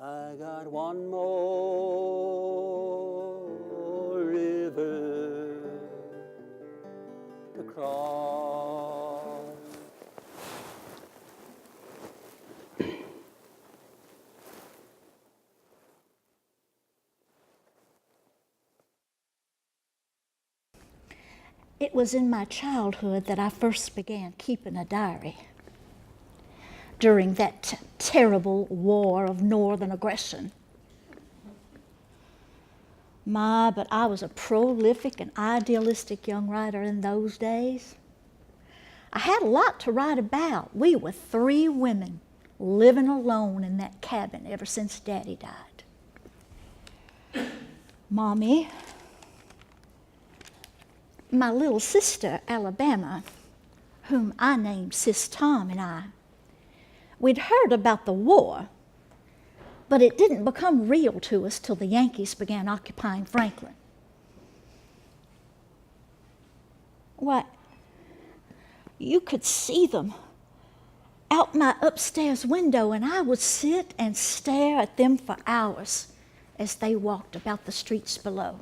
I got one more river to cross. It was in my childhood that I first began keeping a diary. During that terrible war of northern aggression. But I was a prolific and idealistic young writer in those days. I had a lot to write about. We were 3 women living alone in that cabin ever since Daddy died. Mommy, my little sister, Alabama, whom I named Sis Tom, and we'd heard about the war, but it didn't become real to us till the Yankees began occupying Franklin. Why, you could see them out my upstairs window, and I would sit and stare at them for hours as they walked about the streets below.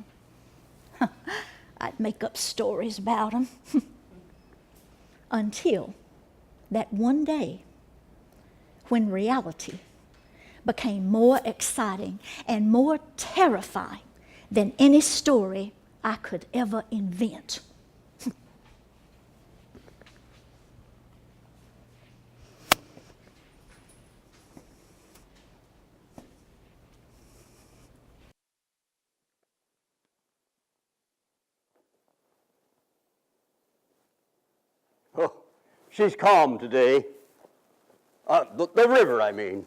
I'd make up stories about them until that one day when reality became more exciting and more terrifying than any story I could ever invent. Oh, she's calm today. The river, I mean.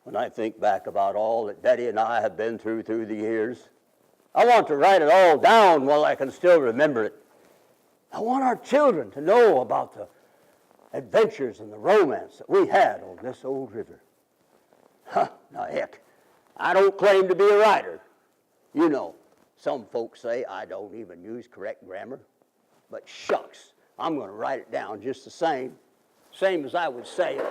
When I think back about all that Betty and I have been through the years, I want to write it all down while I can still remember it. I want our children to know about the adventures and the romance that we had on this old river. Now, heck, I don't claim to be a writer. You know, some folks say I don't even use correct grammar. But shucks, I'm going to write it down just the same as I would say it.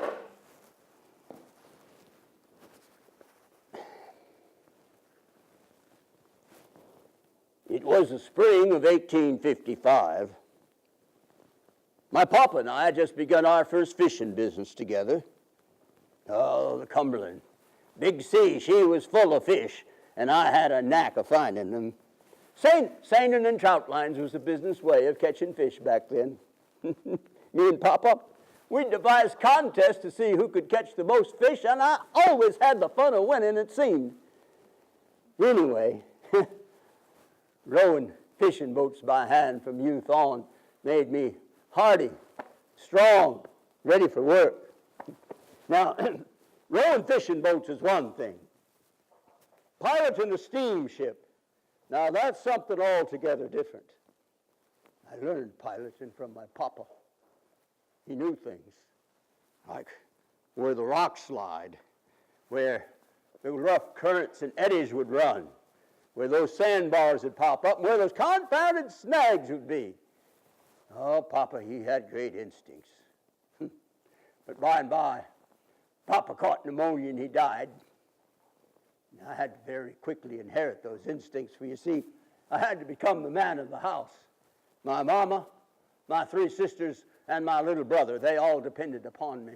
It was the spring of 1855. My papa and I had just begun our first fishing business together. Oh, the Cumberland. Big sea, she was full of fish, and I had a knack of finding them. Seining and trout lines was the business way of catching fish back then. Me and Papa, we'd devise contests to see who could catch the most fish, and I always had the fun of winning, it seemed. Anyway, rowing fishing boats by hand from youth on made me hardy, strong, ready for work. Now, rowing fishing boats is one thing. Piloting a steamship, now that's something altogether different. I learned piloting from my papa. He knew things, like where the rocks slide, where the rough currents and eddies would run, where those sandbars would pop up, and where those confounded snags would be. Oh, Papa, he had great instincts. But by and by, Papa caught pneumonia and he died. And I had to very quickly inherit those instincts, for you see, I had to become the man of the house. My mama, my 3 sisters, and my little brother, they all depended upon me.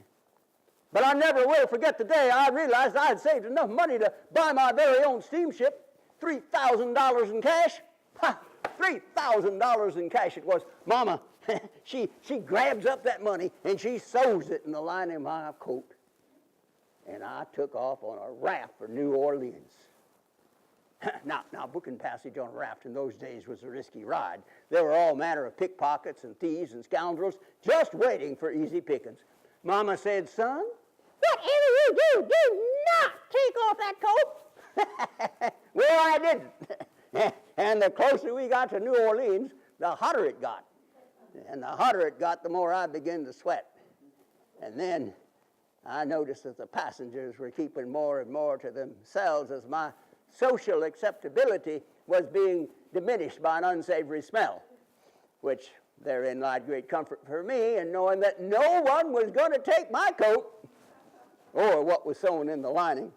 But I never will forget the day I realized I had saved enough money to buy my very own steamship. $3,000 in cash. Ha! $3,000 in cash it was. Mama, she grabs up that money and she sews it in the lining of my coat. And I took off on a raft for New Orleans. Now, booking passage on a raft in those days was a risky ride. There were all manner of pickpockets and thieves and scoundrels just waiting for easy pickings. Mama said, son, whatever you do not take off that coat. Well, I didn't. And the closer we got to New Orleans, the hotter it got. And the hotter it got, the more I began to sweat. And then I noticed that the passengers were keeping more and more to themselves as my social acceptability was being diminished by an unsavory smell, which therein lied great comfort for me in knowing that no one was going to take my coat. or what was sewn in the lining.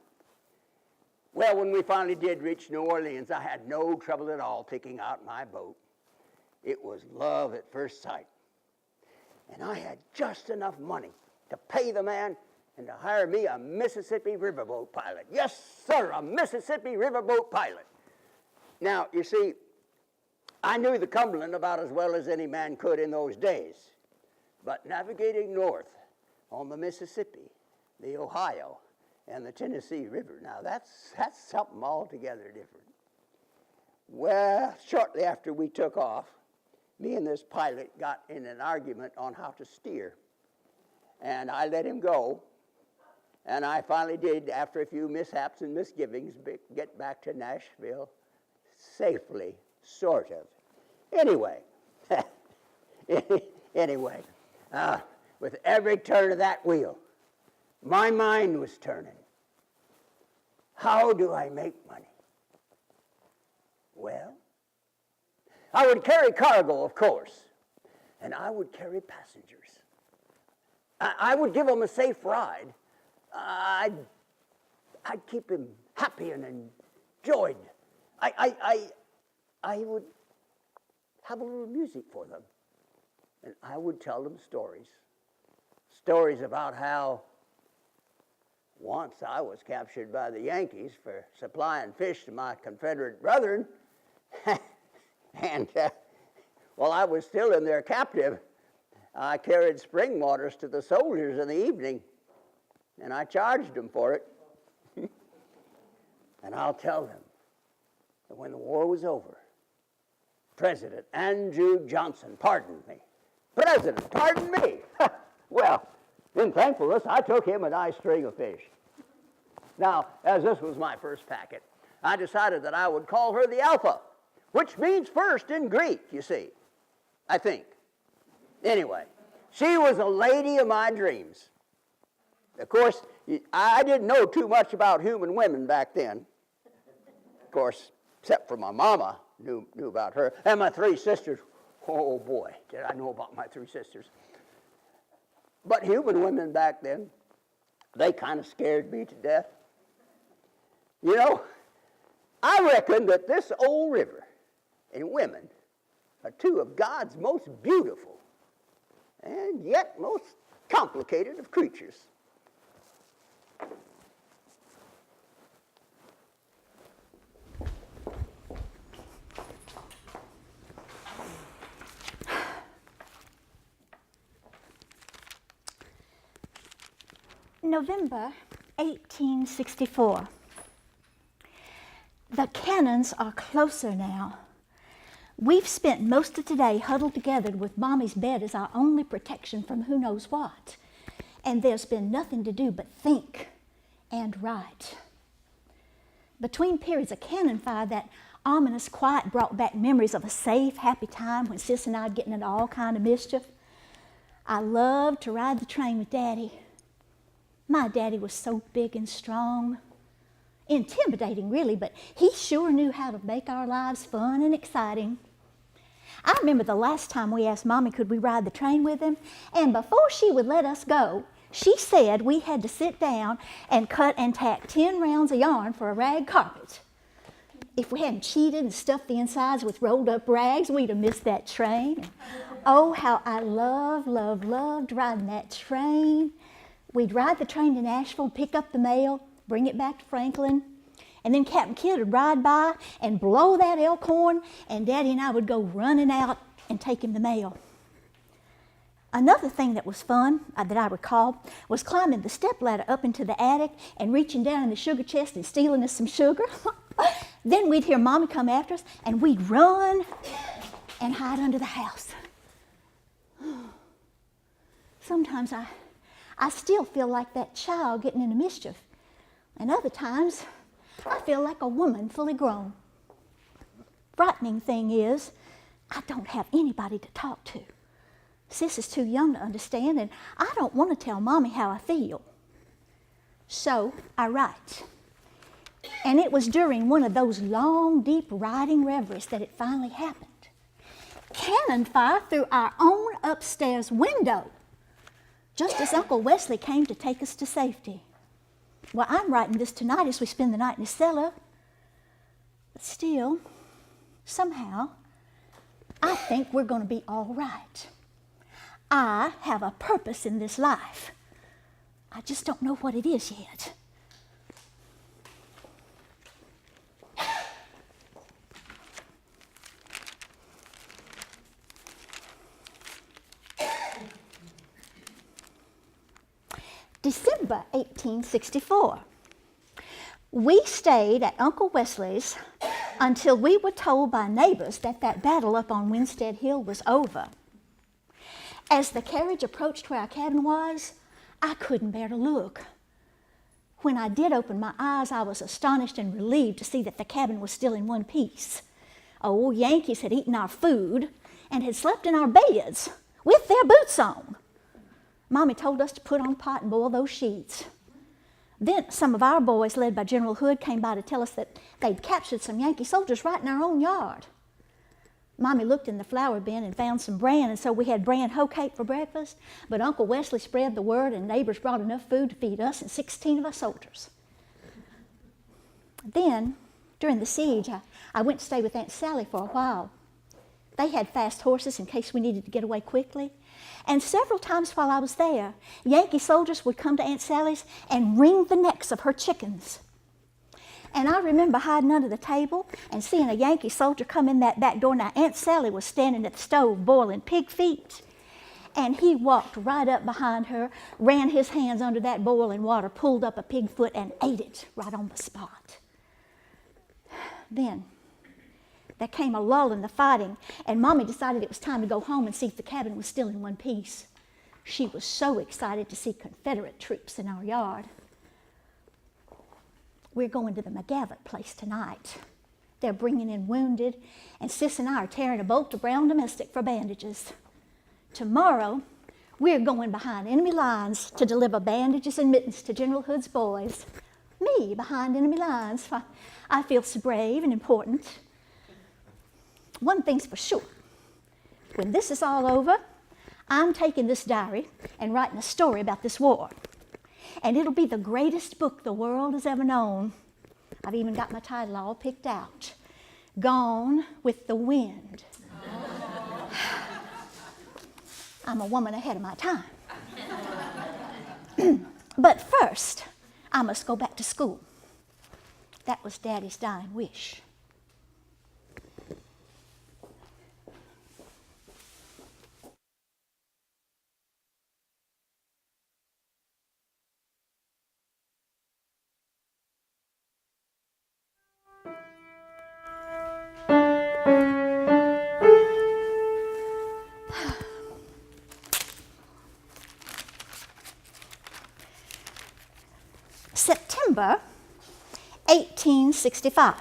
Well, when we finally did reach New Orleans, I had no trouble at all picking out my boat. It was love at first sight. And I had just enough money to pay the man and to hire me a Mississippi riverboat pilot. Yes, sir, a Mississippi riverboat pilot. Now, you see, I knew the Cumberland about as well as any man could in those days. But navigating north on the Mississippi, the Ohio, and the Tennessee River, now that's something altogether different. Well, shortly after we took off, me and this pilot got in an argument on how to steer. And I let him go. And I finally did, after a few mishaps and misgivings, get back to Nashville safely, sort of. Anyway, with every turn of that wheel, my mind was turning. How do I make money? Well, I would carry cargo, of course, and I would carry passengers. I would give them a safe ride. I'd keep them happy and enjoyed. I would have a little music for them, and I would tell them stories about how once I was captured by the Yankees for supplying fish to my Confederate brethren, and while I was still in there captive, I carried spring waters to the soldiers in the evening, and I charged them for it. And I'll tell them that when the war was over, President Andrew Johnson pardoned me. President, pardon me. Well, in thankfulness, I took him a nice string of fish. Now, as this was my first packet, I decided that I would call her the Alpha, which means first in Greek, you see, I think. Anyway, she was a lady of my dreams. Of course, I didn't know too much about human women back then. Of course, except for my mama, knew about her. And my three sisters, oh boy, did I know about my three sisters. But human women back then, they kind of scared me to death. You know, I reckon that this old river and women are two of God's most beautiful and yet most complicated of creatures. November 1864. The cannons are closer now. We've spent most of today huddled together with Mommy's bed as our only protection from who knows what. And there's been nothing to do but think and write. Between periods of cannon fire, that ominous quiet brought back memories of a safe, happy time when Sis and I'd getting into all kind of mischief. I loved to ride the train with Daddy. My Daddy was so big and strong. Intimidating, really, but he sure knew how to make our lives fun and exciting. I remember the last time we asked Mommy could we ride the train with him, and before she would let us go, she said we had to sit down and cut and tack 10 rounds of yarn for a rag carpet. If we hadn't cheated and stuffed the insides with rolled up rags, we'd have missed that train. Oh, how I loved riding that train. We'd ride the train to Nashville, pick up the mail, bring it back to Franklin, and then Captain Kidd would ride by and blow that elk horn, and Daddy and I would go running out and take him the mail. Another thing that was fun, that I recall, was climbing the stepladder up into the attic and reaching down in the sugar chest and stealing us some sugar. Then we'd hear Mommy come after us, and we'd run and hide under the house. Sometimes I still feel like that child getting into mischief. And other times, I feel like a woman fully grown. Frightening thing is, I don't have anybody to talk to. Sis is too young to understand, and I don't want to tell Mommy how I feel. So I write. And it was during one of those long, deep writing reveries that it finally happened. Cannon fire through our own upstairs window, just as Uncle Wesley came to take us to safety. Well, I'm writing this tonight as we spend the night in the cellar. But still, somehow, I think we're going to be all right. I have a purpose in this life. I just don't know what it is yet. December 1864. We stayed at Uncle Wesley's until we were told by neighbors that battle up on Winstead Hill was over. As the carriage approached where our cabin was, I couldn't bear to look. When I did open my eyes, I was astonished and relieved to see that the cabin was still in one piece. Old Yankees had eaten our food and had slept in our beds with their boots on. Mommy told us to put on a pot and boil those sheets. Then some of our boys, led by General Hood, came by to tell us that they'd captured some Yankee soldiers right in our own yard. Mommy looked in the flour bin and found some bran, and so we had bran hoe cake for breakfast. But Uncle Wesley spread the word, and neighbors brought enough food to feed us and 16 of us soldiers. Then, during the siege, I went to stay with Aunt Sally for a while. They had fast horses in case we needed to get away quickly. And several times while I was there, Yankee soldiers would come to Aunt Sally's and wring the necks of her chickens. And I remember hiding under the table and seeing a Yankee soldier come in that back door. Now, Aunt Sally was standing at the stove boiling pig feet. And he walked right up behind her, ran his hands under that boiling water, pulled up a pig foot, and ate it right on the spot. Then there came a lull in the fighting, and Mommy decided it was time to go home and see if the cabin was still in one piece. She was so excited to see Confederate troops in our yard. We're going to the McGavock place tonight. They're bringing in wounded, and Sis and I are tearing a bolt of brown domestic for bandages. Tomorrow, we're going behind enemy lines to deliver bandages and mittens to General Hood's boys. Me behind enemy lines. I feel so brave and important. One thing's for sure. When this is all over, I'm taking this diary and writing a story about this war. And it'll be the greatest book the world has ever known. I've even got my title all picked out. Gone with the Wind. I'm a woman ahead of my time. But first, I must go back to school. That was Daddy's dying wish. September 1865.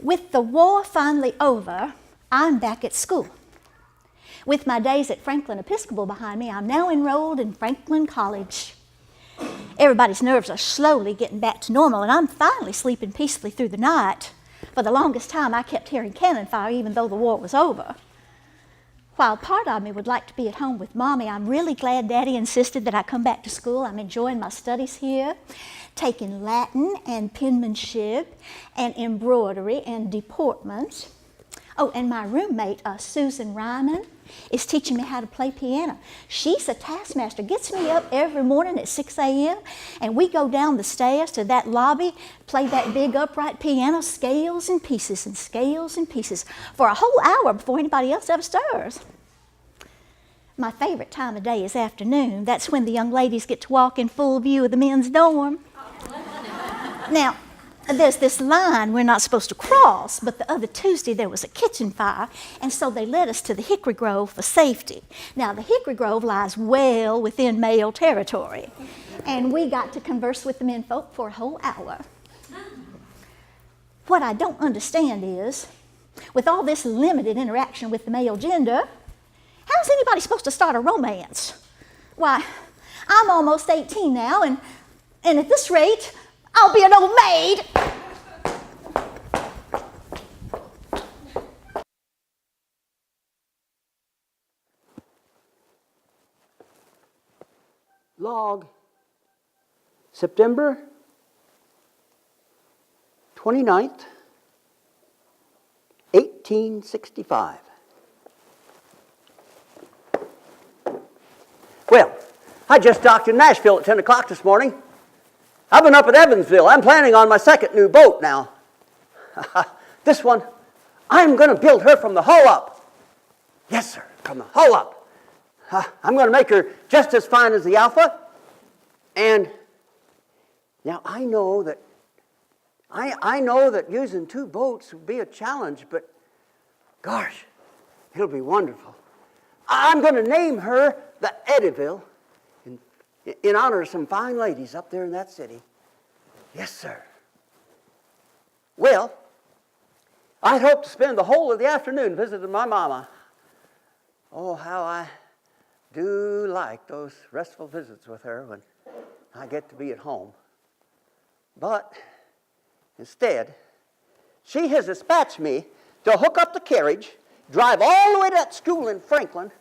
With the war finally over, I'm back at school. With my days at Franklin Episcopal behind me, I'm now enrolled in Franklin College. Everybody's nerves are slowly getting back to normal, and I'm finally sleeping peacefully through the night. For the longest time, I kept hearing cannon fire even though the war was over. While part of me would like to be at home with Mommy, I'm really glad Daddy insisted that I come back to school. I'm enjoying my studies here, taking Latin and penmanship and embroidery and deportment. Oh, and my roommate, Susan Ryman, is teaching me how to play piano. She's a taskmaster, gets me up every morning at 6 a.m., and we go down the stairs to that lobby, play that big upright piano, scales and pieces, for a whole hour before anybody else ever stirs. My favorite time of day is afternoon. That's when the young ladies get to walk in full view of the men's dorm. Now, there's this line we're not supposed to cross, but the other Tuesday there was a kitchen fire, and so they led us to the Hickory Grove for safety. Now, the Hickory Grove lies well within male territory, and we got to converse with the menfolk for a whole hour. What I don't understand is, with all this limited interaction with the male gender, how's anybody supposed to start a romance? Why, I'm almost 18 now, and at this rate, I'll be an old maid. Log. September 29th, 1865. Well, I just docked in Nashville at 10 o'clock this morning. I've been up at Evansville. I'm planning on my second new boat now. This one, I'm going to build her from the hull up. Yes, sir, from the hull up. I'm going to make her just as fine as the Alpha. And now I know that using two boats would be a challenge, but gosh, it'll be wonderful. I'm going to name her the Eddyville in honor of some fine ladies up there in that city. Yes, sir. Well, I'd hoped to spend the whole of the afternoon visiting my mama. Oh, how I do like those restful visits with her when I get to be at home. But instead, she has dispatched me to hook up the carriage, drive all the way to that school in Franklin,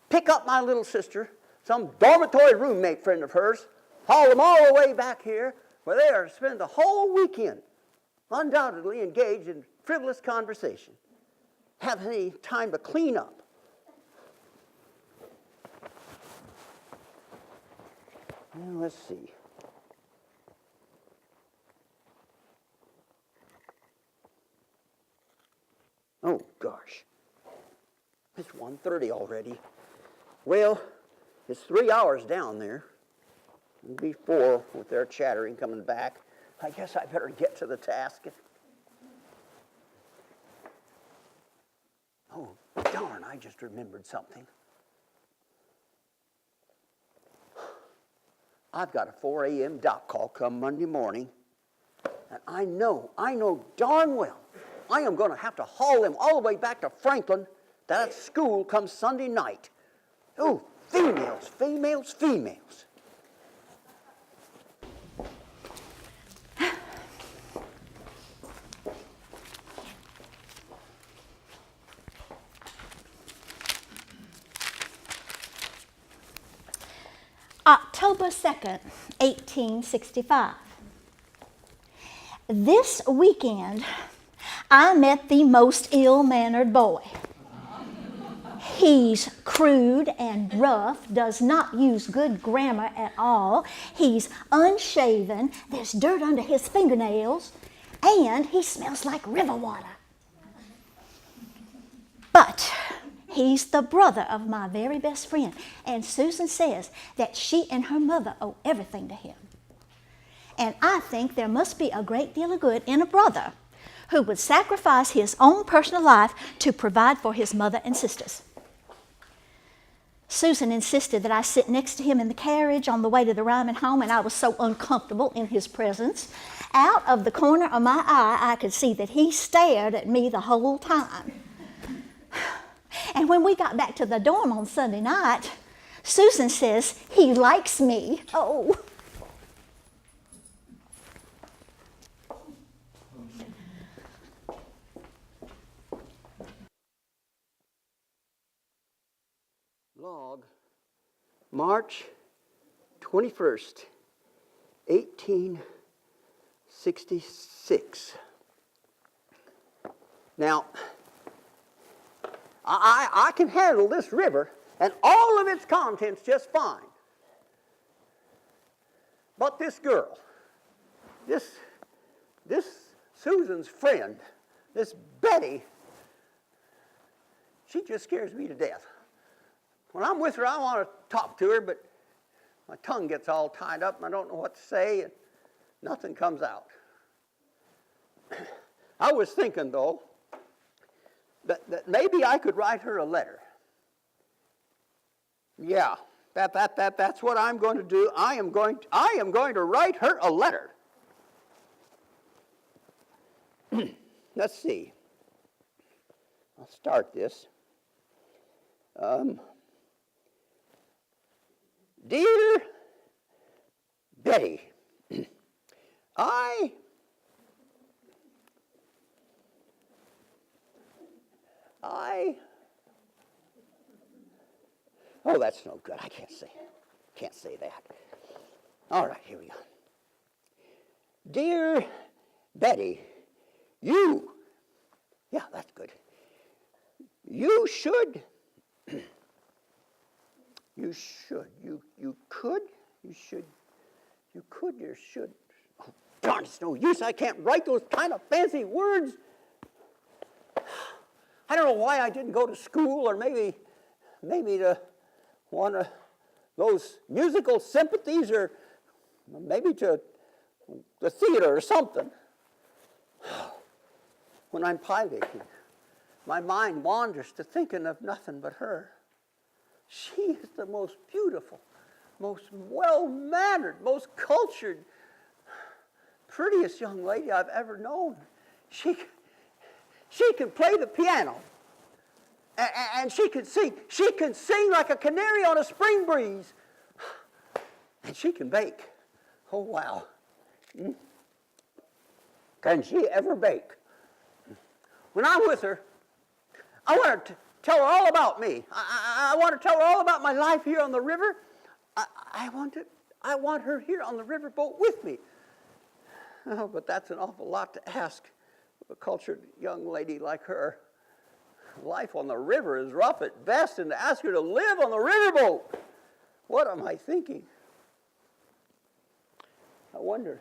pick up my little sister, some dormitory roommate friend of hers, haul them all the way back here where they are to spend the whole weekend undoubtedly engaged in frivolous conversation. Haven't any time to clean up. Well, let's see. Oh, gosh. It's 1:30 already. Well, it's 3 hours down there. It'll be 4 with their chattering coming back. I guess I better get to the task. Oh, darn, I just remembered something. I've got a 4 a.m. dock call come Monday morning. And I know darn well I am going to have to haul them all the way back to Franklin. That school comes Sunday night. Oh, females, females, females. October 2nd, 1865. This weekend, I met the most ill-mannered boy. He's crude and rough, does not use good grammar at all. He's unshaven, there's dirt under his fingernails, and he smells like river water. But he's the brother of my very best friend, and Susan says that she and her mother owe everything to him. And I think there must be a great deal of good in a brother who would sacrifice his own personal life to provide for his mother and sisters. Susan insisted that I sit next to him in the carriage on the way to the Ryman home, and I was so uncomfortable in his presence. Out of the corner of my eye, I could see that he stared at me the whole time. And when we got back to the dorm on Sunday night, Susan says he likes me. Oh. Log, March 21st, 1866. Now, I can handle this river and all of its contents just fine. But this girl, this Susan's friend, this Betty, she just scares me to death. When I'm with her, I want to talk to her, but my tongue gets all tied up and I don't know what to say, and nothing comes out. I was thinking, though, that maybe I could write her a letter. Yeah, that's what I'm going to do. I am going to write her a letter. Let's see. I'll start this. Dear Betty, oh, that's no good. I can't say that. All right, here we go. Dear Betty, you, yeah, that's good. You could, you should. Oh, darn, it's no use. I can't write those kind of fancy words. I don't know why I didn't go to school, or maybe to one of those musical sympathies, or maybe to the theater or something. When I'm piloting, my mind wanders to thinking of nothing but her. She is the most beautiful, most well-mannered, most cultured, prettiest young lady I've ever known. She can play the piano, and she can sing. She can sing like a canary on a spring breeze, and she can bake. Oh, wow. Can she ever bake? When I'm with her, I want to tell her all about me. I want to tell her all about my life here on the river. I want her here on the riverboat with me. Oh, but that's an awful lot to ask of a cultured young lady like her. Life on the river is rough at best, and to ask her to live on the riverboat, what am I thinking? I wonder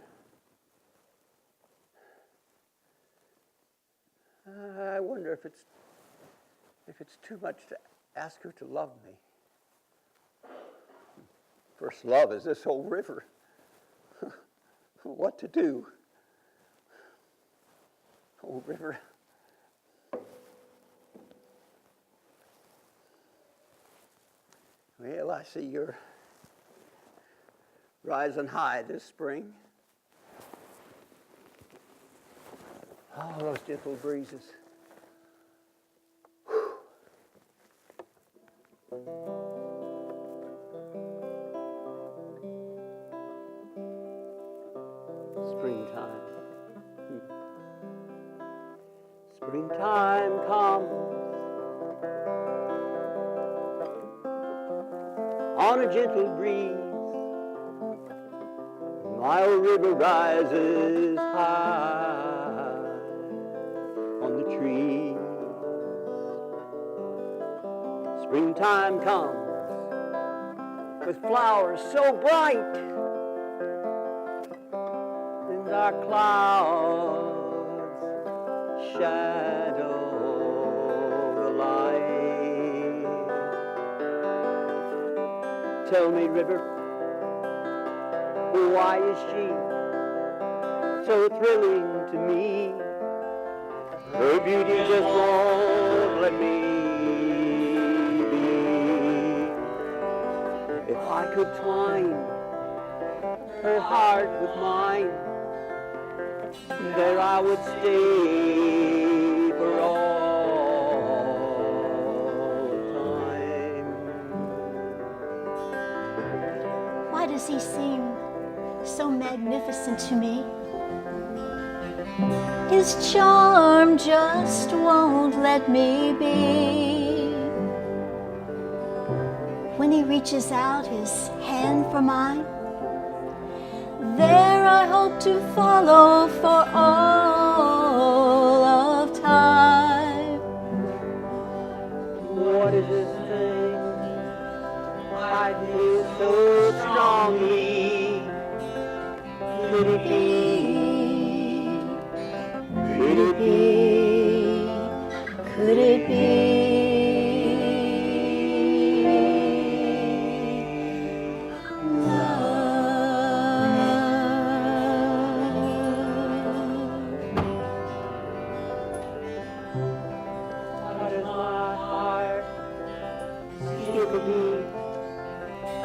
if it's too much to ask her to love me. First love is this whole river. What to do? Oh, river. Well, I see you're rising high this spring. Oh, those gentle breezes. Springtime. Springtime comes on a gentle breeze. My old river rises high on the trees. Springtime comes with flowers so bright, and our clouds shadow the light. Tell me, river, why is she so thrilling to me? Her beauty just won't let me be. If I could twine her heart with mine, there I would stay for all time. Why does he seem so magnificent to me? His charm just won't let me be. When he reaches out his hand for mine, there I hope to follow for all of time. What is this thing I feel so strongly? Could it be? Could it be? Could it be?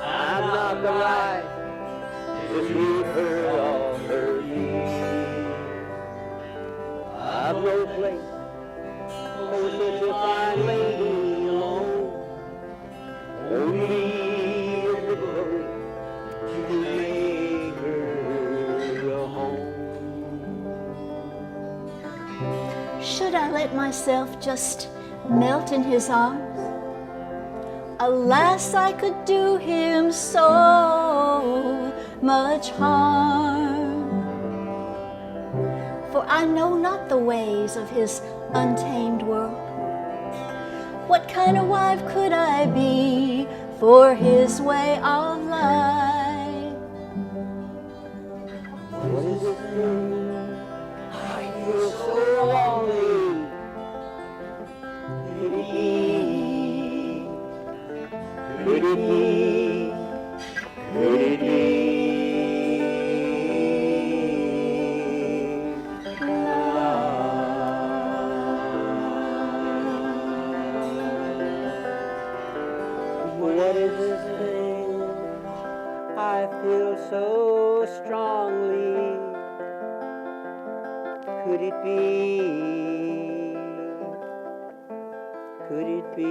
I'm not the right to leave her on her knees. I've no place for such a fine lady alone. Only a river to make her a home. Should I let myself just melt in his arms? Alas, I could do him so much harm. for I know not the ways of his untamed world. What kind of wife could I be for his way of life? What is this thing? I feel so lonely. Could it be? Could it be? Could it be? What is this thing? I feel so strongly. Could it be? Could it be?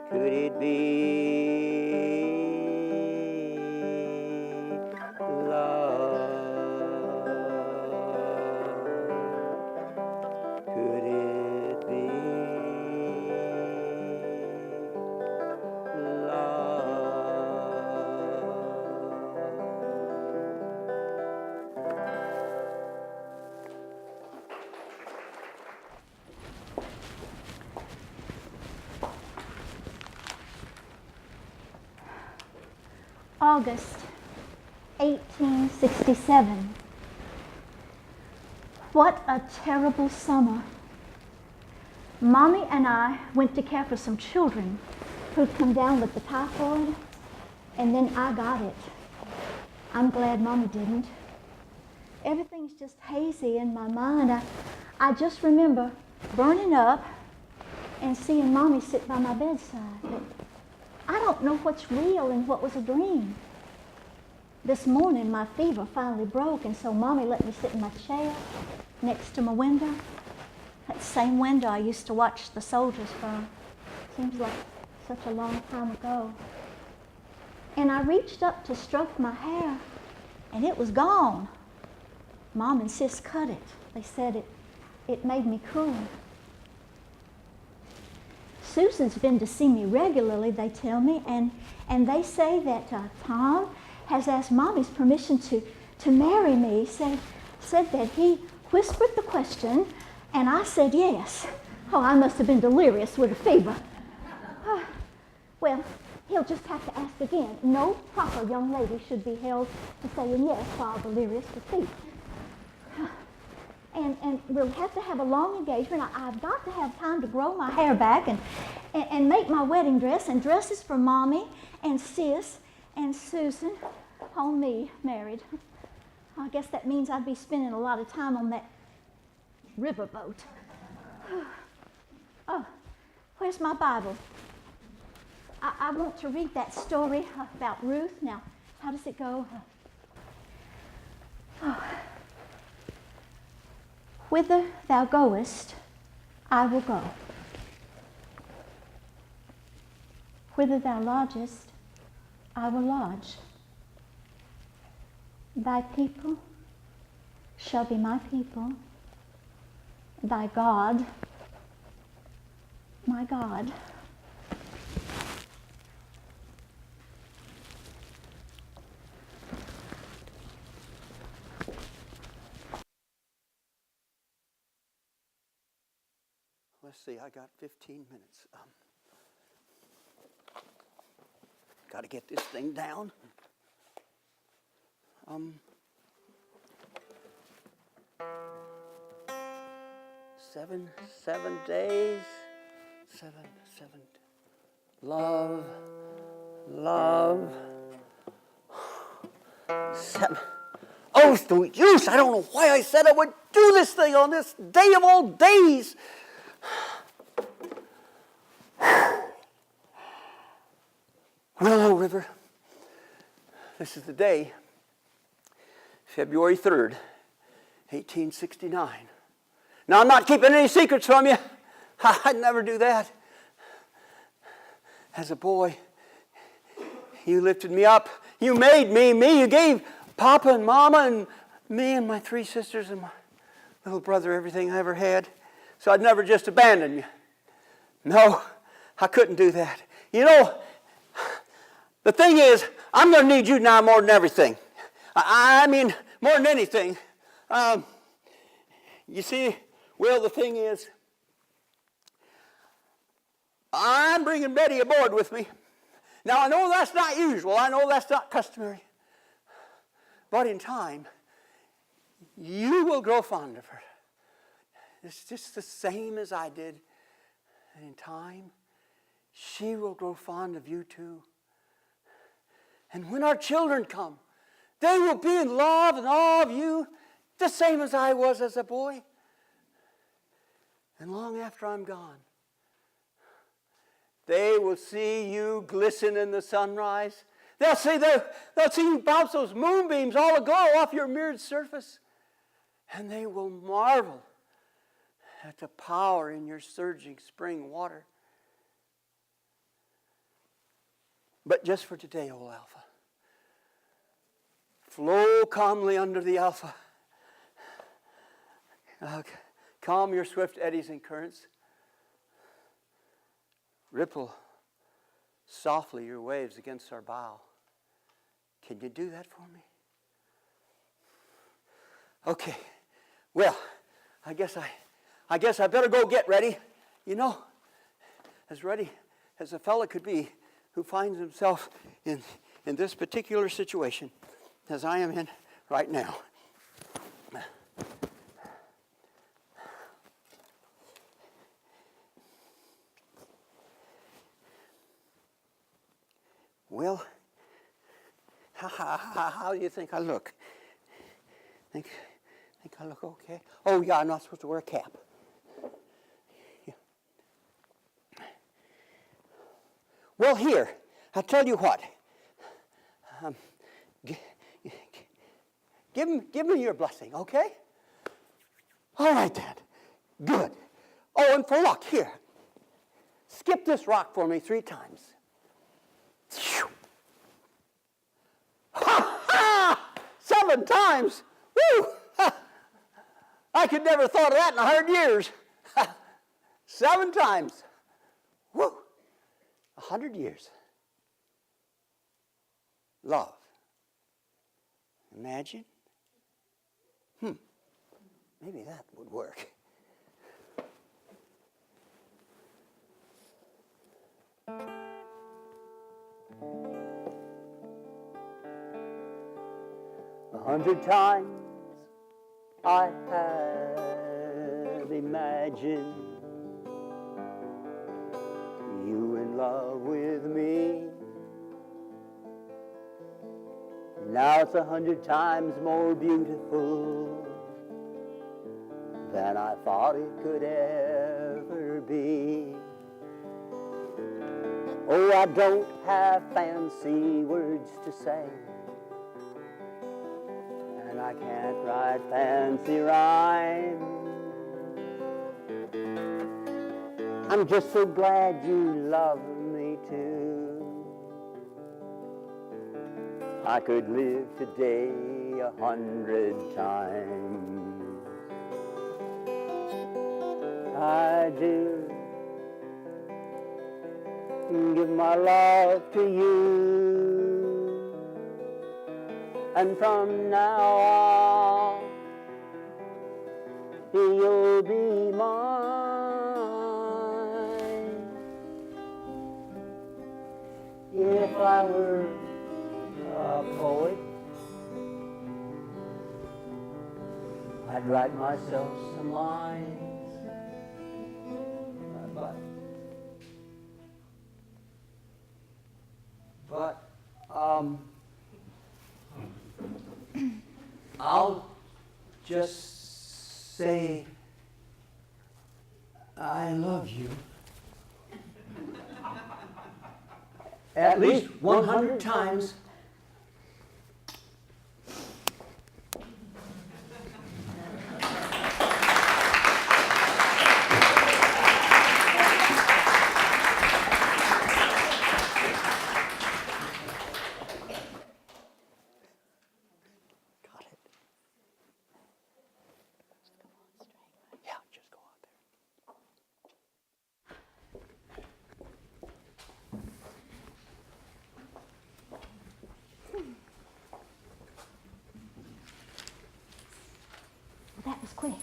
Could it be love? Could it be love? August 1867. What a terrible summer. Mommy and I went to care for some children who'd come down with the typhoid, and then I got it. I'm glad Mommy didn't. Everything's just hazy in my mind. I just remember burning up and seeing Mommy sit by my bedside. But I don't know what's real and what was a dream. This morning, my fever finally broke, and so Mommy let me sit in my chair next to my window. That same window I used to watch the soldiers from. Seems like such a long time ago. And I reached up to stroke my hair, and it was gone. Mom and Sis cut it. They said it made me cool. Susan's been to see me regularly, they tell me, and they say that Tom has asked Mommy's permission to marry me. Said that he whispered the question, and I said yes. Oh, I must have been delirious with a fever. Well, he'll just have to ask again. No proper young lady should be held to saying yes while delirious with fever. And we'll have to have a long engagement. I've got to have time to grow my hair back and make my wedding dress and dresses for Mommy and Sis and Susan. Oh, me, married. I guess that means I'd be spending a lot of time on that riverboat. Oh, where's my Bible? I want to read that story about Ruth. Now, how does it go? Whither thou goest, I will go. Whither thou lodgest, I will lodge. Thy people shall be my people, thy God, my God. Let's see, I got 15 minutes. Got to get this thing down. 7 days. Seven. Love. 7. Oh, it's no use. I don't know why I said I would do this thing on this day of all days. Willow River. This is the day, February 3rd, 1869. Now, I'm not keeping any secrets from you. I'd never do that. As a boy, you lifted me up. You made me. You gave Papa and Mama and me and my 3 sisters and my little brother everything I ever had. So I'd never just abandon you. No, I couldn't do that. You know, the thing is, I'm going to need you now more than everything. I mean, more than anything. You see, Will, the thing is, I'm bringing Betty aboard with me. Now, I know that's not usual. I know that's not customary. But in time, you will grow fond of her. It's just the same as I did. And in time, she will grow fond of you too. And when our children come, they will be in love and awe of you, the same as I was as a boy. And long after I'm gone, they will see you glisten in the sunrise. They'll see you bounce those moonbeams all aglow off your mirrored surface. And they will marvel at the power in your surging spring water. But just for today, old Alpha, flow calmly under the Alpha. Calm your swift eddies and currents. Ripple softly your waves against our bow. Can you do that for me? Okay. Well, I guess I better go get ready. You know, as ready as a fella could be who finds himself in this particular situation as I am in right now. Well, how do you think I look? Think I look okay? Oh, yeah, I'm not supposed to wear a cap. Yeah. Well, here, I'll tell you what. Give me your blessing, okay? All right, Dad. Good. Oh, and for luck, here. Skip this rock for me 3 times. Ha ha! 7 times! Woo! I could never have thought of that in 100 years. 7 times. Woo! 100 years. Love. Imagine. Maybe that would work. A 100 times I have imagined you in love with me. Now it's 100 times more beautiful than I thought it could ever be. Oh, I don't have fancy words to say, and I can't write fancy rhymes. I'm just so glad you love me too. I could live today 100 times. I do give my love to you, and from now on you'll be mine. If I were a poet, I'd write myself some lines. But I'll just say I love you at least 100 times. quick.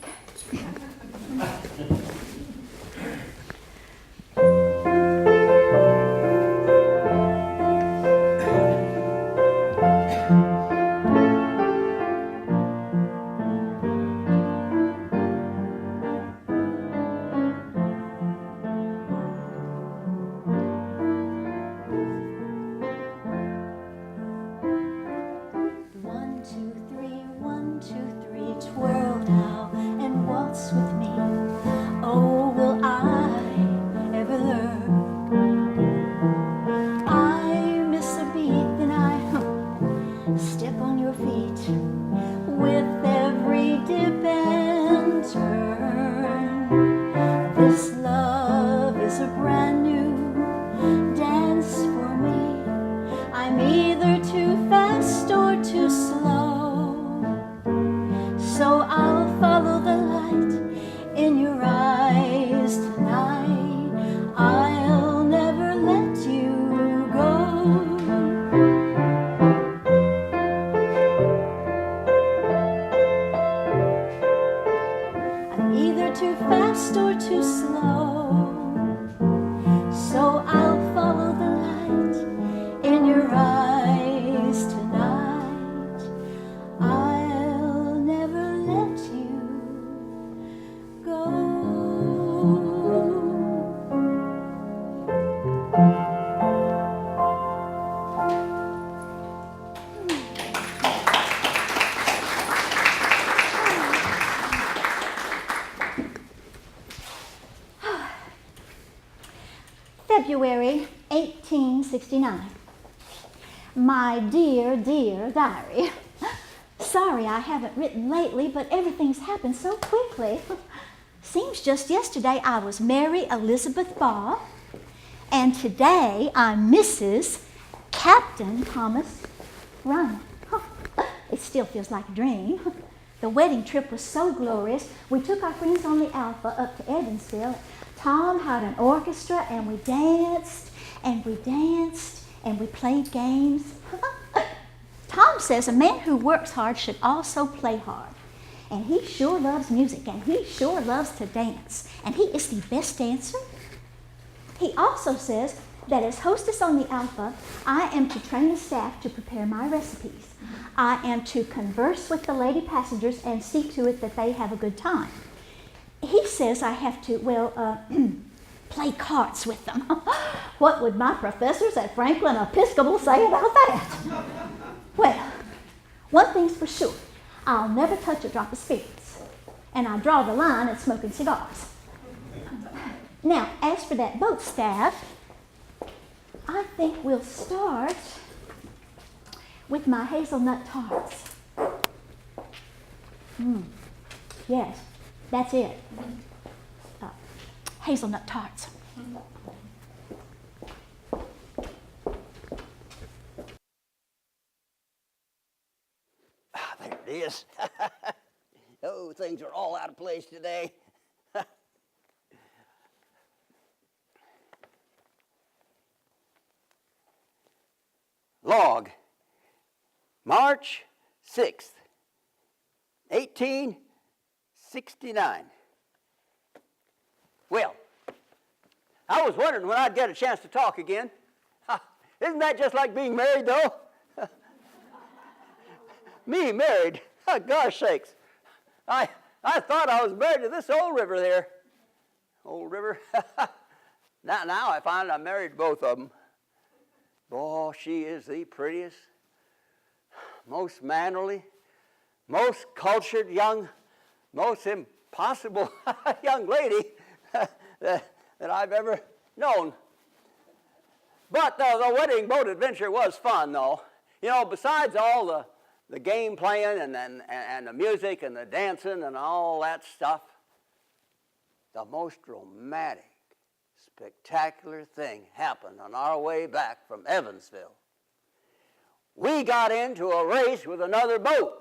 One, two, three, twirl now and waltz with me. Oh, will I ever learn? I miss a beat, then I step on your feet with every dip and turn. This love is a brand new dance for me. I'm either too fast or too slow. So I'll follow the light in your eyes tonight. I'll never let you go. I'm either too fast or too slow. So I'll follow the light in your eyes tonight. I'll never let you go. February 1869. My dear, dear diary. Sorry I haven't written lately, but everything's happened so quickly. Seems just yesterday I was Mary Elizabeth Barr, and today I'm Mrs. Captain Thomas Ryman. It still feels like a dream. The wedding trip was so glorious. We took our friends on the Alpha up to Evansville. Tom had an orchestra, and we danced, and we danced, and we played games. Tom says a man who works hard should also play hard. And he sure loves music, and he sure loves to dance. And he is the best dancer. He also says that as hostess on the Alpha, I am to train the staff to prepare my recipes. I am to converse with the lady passengers and see to it that they have a good time. He says I have to, play cards with them. What would my professors at Franklin Episcopal say about that? Well, one thing's for sure. I'll never touch a drop of spirits. And I draw the line at smoking cigars. Now, as for that boat staff, I think we'll start with my hazelnut tarts. Yes, that's it. Hazelnut tarts. There it is. Oh, things are all out of place today. Log, March 6th, 1869. Well, I was wondering when I'd get a chance to talk again. Isn't that just like being married, though? Me married? Oh, gosh sakes. I thought I was married to this old river there. Old river? Now I find I'm married to both of them. Boy, she is the prettiest, most mannerly, most cultured young, most impossible young lady that I've ever known. But the wedding boat adventure was fun, though. You know, besides all the game playing and the music and the dancing and all that stuff, the most romantic, spectacular thing happened on our way back from Evansville. We got into a race with another boat.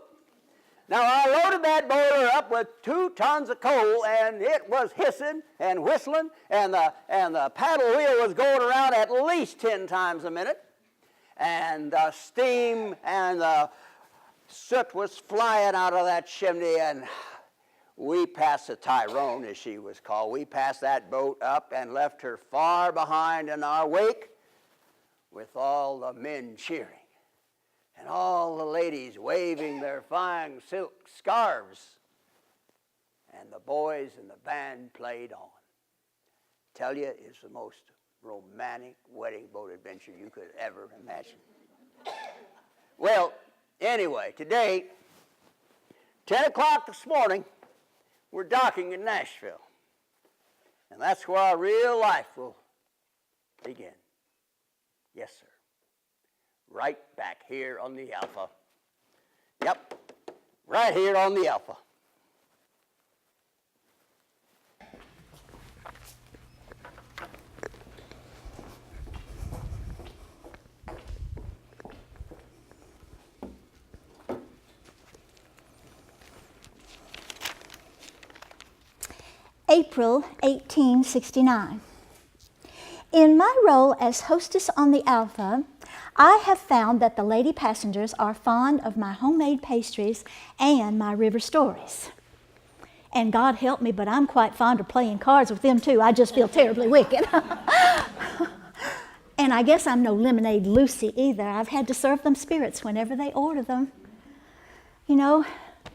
Now, I loaded that boiler up with 2 tons of coal, and it was hissing and whistling, and the paddle wheel was going around at least 10 times a minute, and the steam and the soot was flying out of that chimney, and we passed the Tyrone, as she was called. We passed that boat up and left her far behind in our wake with all the men cheering and all the ladies waving their fine silk scarves. And the boys and the band played on. Tell you, it's the most romantic wedding boat adventure you could ever imagine. Well, anyway, today, 10 o'clock this morning, we're docking in Nashville. And that's where our real life will begin. Yes, sir. Right back here on the Alpha. Yep, right here on the Alpha. April 1869. In my role as hostess on the Alpha, I have found that the lady passengers are fond of my homemade pastries and my river stories. And God help me, but I'm quite fond of playing cards with them too. I just feel terribly wicked. And I guess I'm no Lemonade Lucy either. I've had to serve them spirits whenever they order them. You know,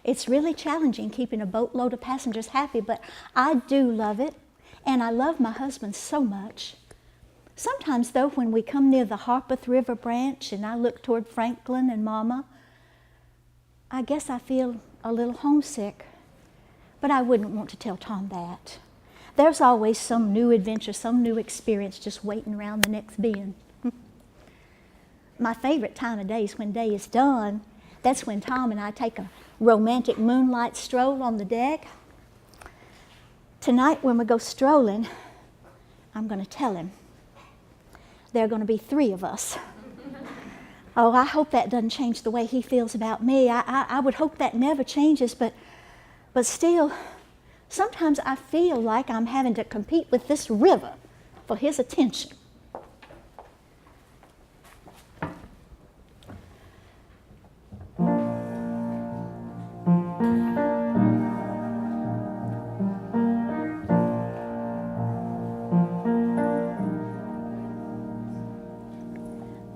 it's really challenging keeping a boatload of passengers happy, but I do love it, and I love my husband so much. Sometimes, though, when we come near the Harpeth River branch and I look toward Franklin and Mama, I guess I feel a little homesick, but I wouldn't want to tell Tom that. There's always some new adventure, some new experience just waiting around the next bend. My favorite time of day is when day is done. That's when Tom and I take a romantic moonlight stroll on the deck. Tonight when we go strolling, I'm going to tell him. There are going to be 3 of us. Oh, I hope that doesn't change the way he feels about me. I would hope that never changes, but still, sometimes I feel like I'm having to compete with this river for his attention.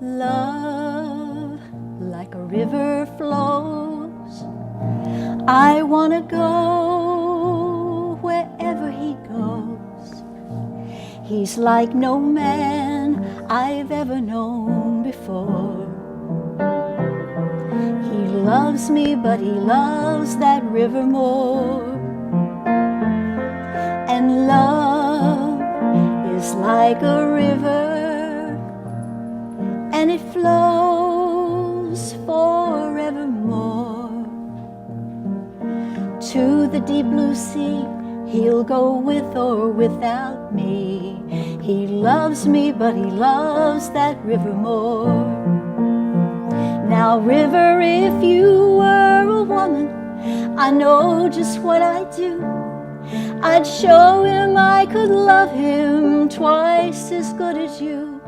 Love, like a river flows, I want to go wherever he goes. He's like no man I've ever known before. He loves me, but he loves that river more. And love is like a river, and it flows forevermore. To the deep blue sea, he'll go with or without me. He loves me, but he loves that river more. Now, river, if you were a woman, I know just what I'd do. I'd show him I could love him twice as good as you.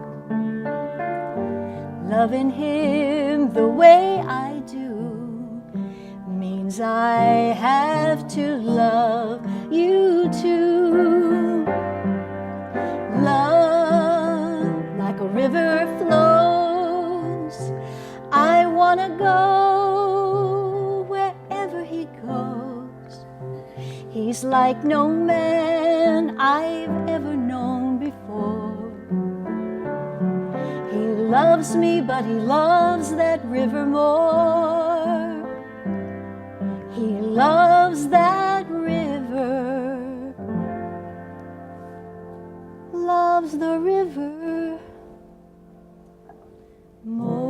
Loving him the way I do means I have to love you too. Love, like a river flows, I want to go wherever he goes. He's like no man I've ever known before. He loves me, but he loves that river more. He loves that river, loves the river more.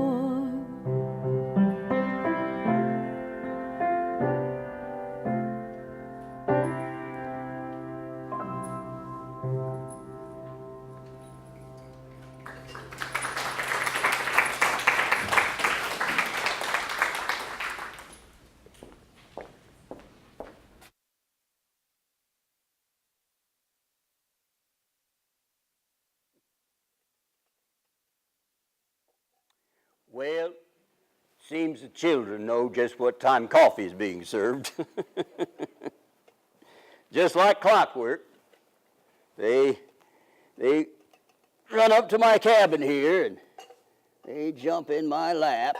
Well, seems the children know just what time coffee is being served. just like clockwork, they run up to my cabin here and they jump in my lap.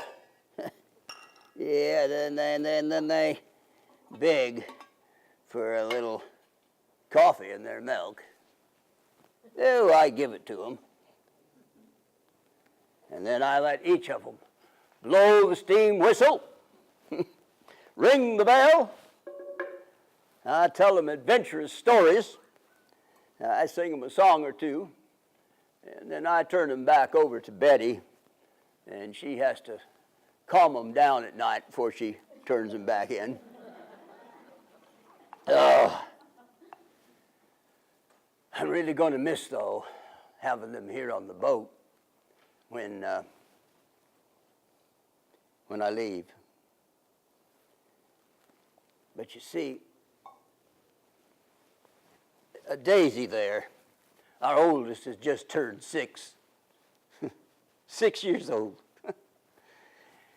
Yeah, then they beg for a little coffee in their milk. Oh, I give it to them. And then I let each of them blow the steam whistle, ring the bell. I tell them adventurous stories. I sing them a song or two. And then I turn them back over to Betty, and she has to calm them down at night before she turns them back in. I'm really going to miss, though, having them here on the boat when I leave. But you see, Daisy there, our oldest, has just turned 6. 6 years old.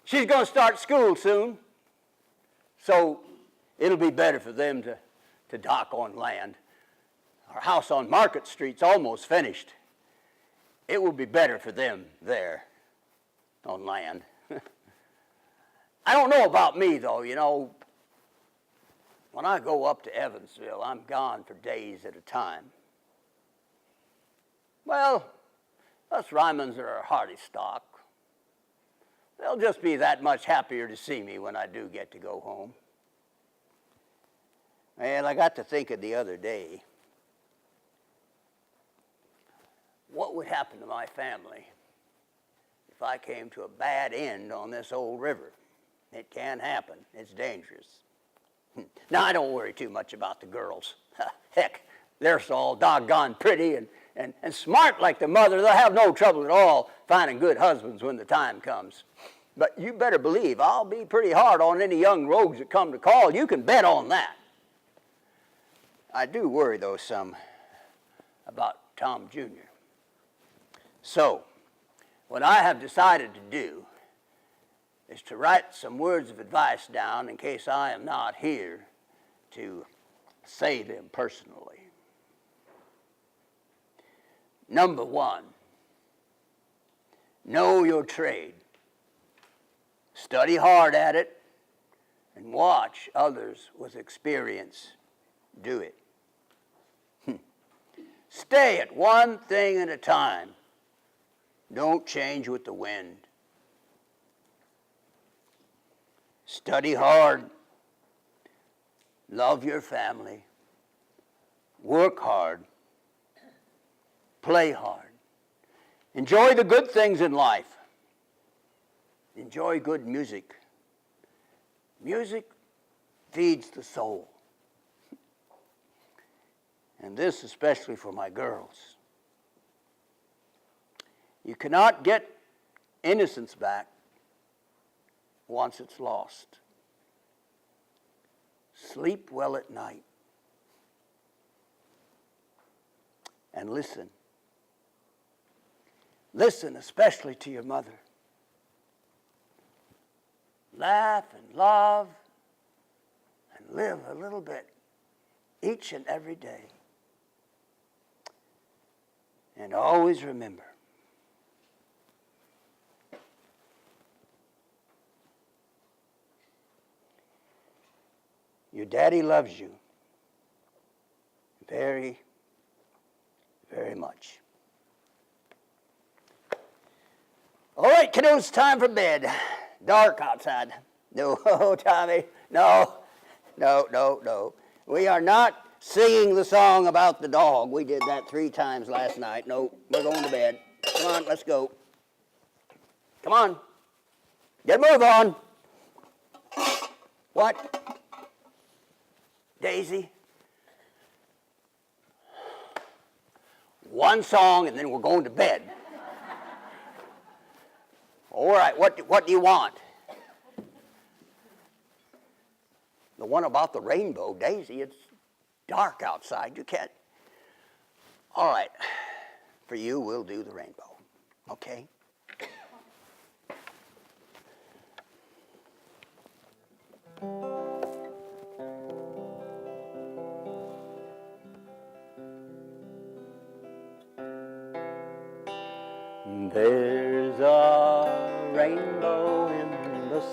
She's going to start school soon, so it'll be better for them to dock on land. Our house on Market Street's almost finished. It will be better for them there on land. I don't know about me, though. You know, when I go up to Evansville, I'm gone for days at a time. Well, us Rymans are a hardy stock. They'll just be that much happier to see me when I do get to go home. And I got to thinking the other day, what would happen to my family if I came to a bad end on this old river? It can happen. It's dangerous. Now, I don't worry too much about the girls. Heck, they're so all doggone pretty and smart like their mother. They'll have no trouble at all finding good husbands when the time comes. But you better believe I'll be pretty hard on any young rogues that come to call. You can bet on that. I do worry, though, some about Tom Jr. So, what I have decided to do is to write some words of advice down in case I am not here to say them personally. Number 1, know your trade. Study hard at it and watch others with experience do it. Stay at one thing at a time. Don't change with the wind. Study hard. Love your family. Work hard. Play hard. Enjoy the good things in life. Enjoy good music. Music feeds the soul. And this especially for my girls. You cannot get innocence back once it's lost. Sleep well at night. And listen. Listen especially to your mother. Laugh and love and live a little bit each and every day. And always remember, your daddy loves you very, very much. All right, kiddos, time for bed. Dark outside. No, Tommy, no. We are not singing the song about the dog. We did that 3 times last night. No, we're going to bed. Come on, let's go. Come on. Get a move on. What? Daisy? One song and then we're going to bed. All right, what do you want? The one about the rainbow, Daisy. It's dark outside. You can't. All right. For you, we'll do the rainbow. Okay?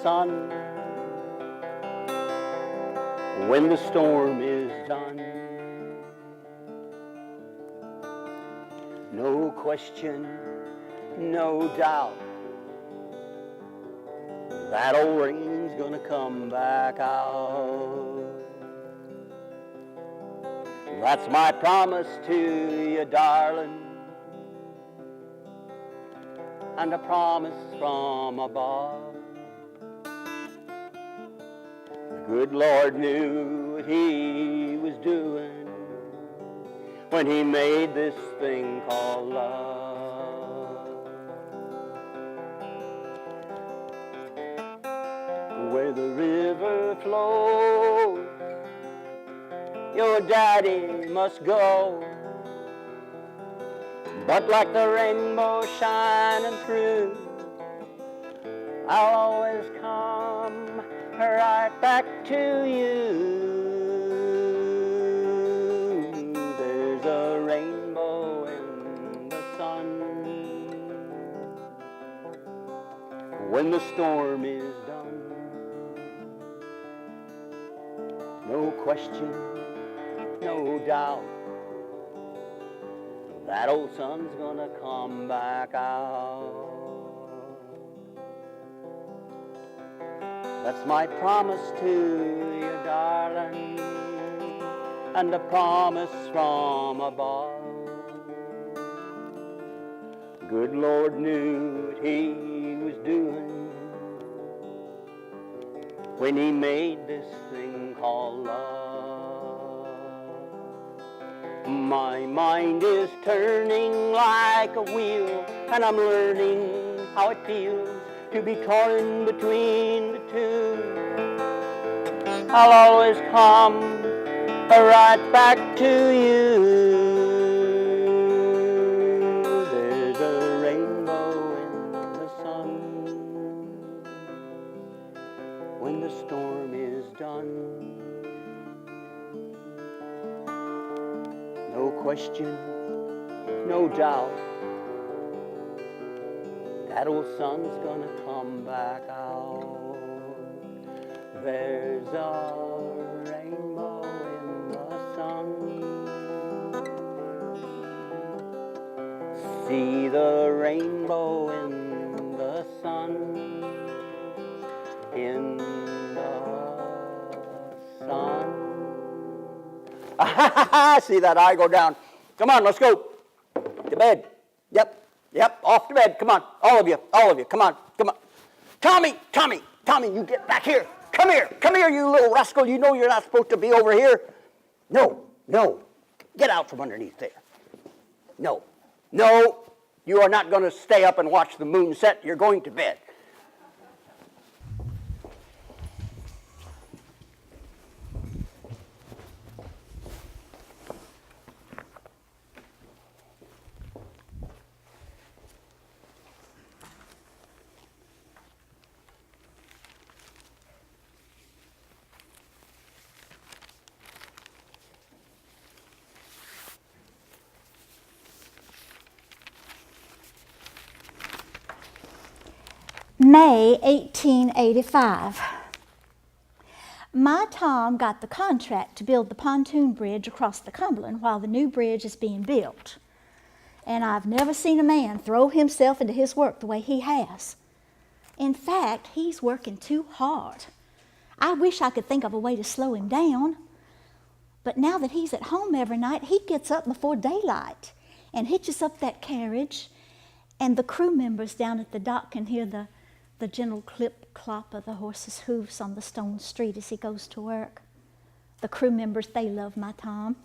sun when the storm is done. No question, no doubt, that old rain's gonna come back out. That's my promise to you, darling, and a promise from above. The good Lord knew what He was doing when He made this thing called love. Where the river flows, your daddy must go. But like the rainbow shining through, I'll always come right back to you. There's a rainbow in the sun when the storm is done. No question, no doubt, that old sun's gonna come back out. That's my promise to you, darling, and a promise from above. Good Lord knew what He was doing when He made this thing called love. My mind is turning like a wheel, and I'm learning how it feels to be torn between the two. I'll always come right back to you. There's a rainbow in the sun when the storm is done. No question, no doubt, that old sun's gonna come back out. There's a rainbow in the sun. See the rainbow in the sun. In the sun. See that eye go down. Come on, let's go to bed. Yep, off to bed. Come on, all of you, come on. Tommy, you get back here. Come here, you little rascal. You know you're not supposed to be over here. No, get out from underneath there. No, you are not going to stay up and watch the moon set. You're going to bed. May 1885. My Tom got the contract to build the pontoon bridge across the Cumberland while the new bridge is being built. And I've never seen a man throw himself into his work the way he has. In fact, he's working too hard. I wish I could think of a way to slow him down. But now that he's at home every night, he gets up before daylight and hitches up that carriage, and the crew members down at the dock can hear the gentle clip-clop of the horse's hoofs on the stone street as he goes to work. The crew members, they love my Tom.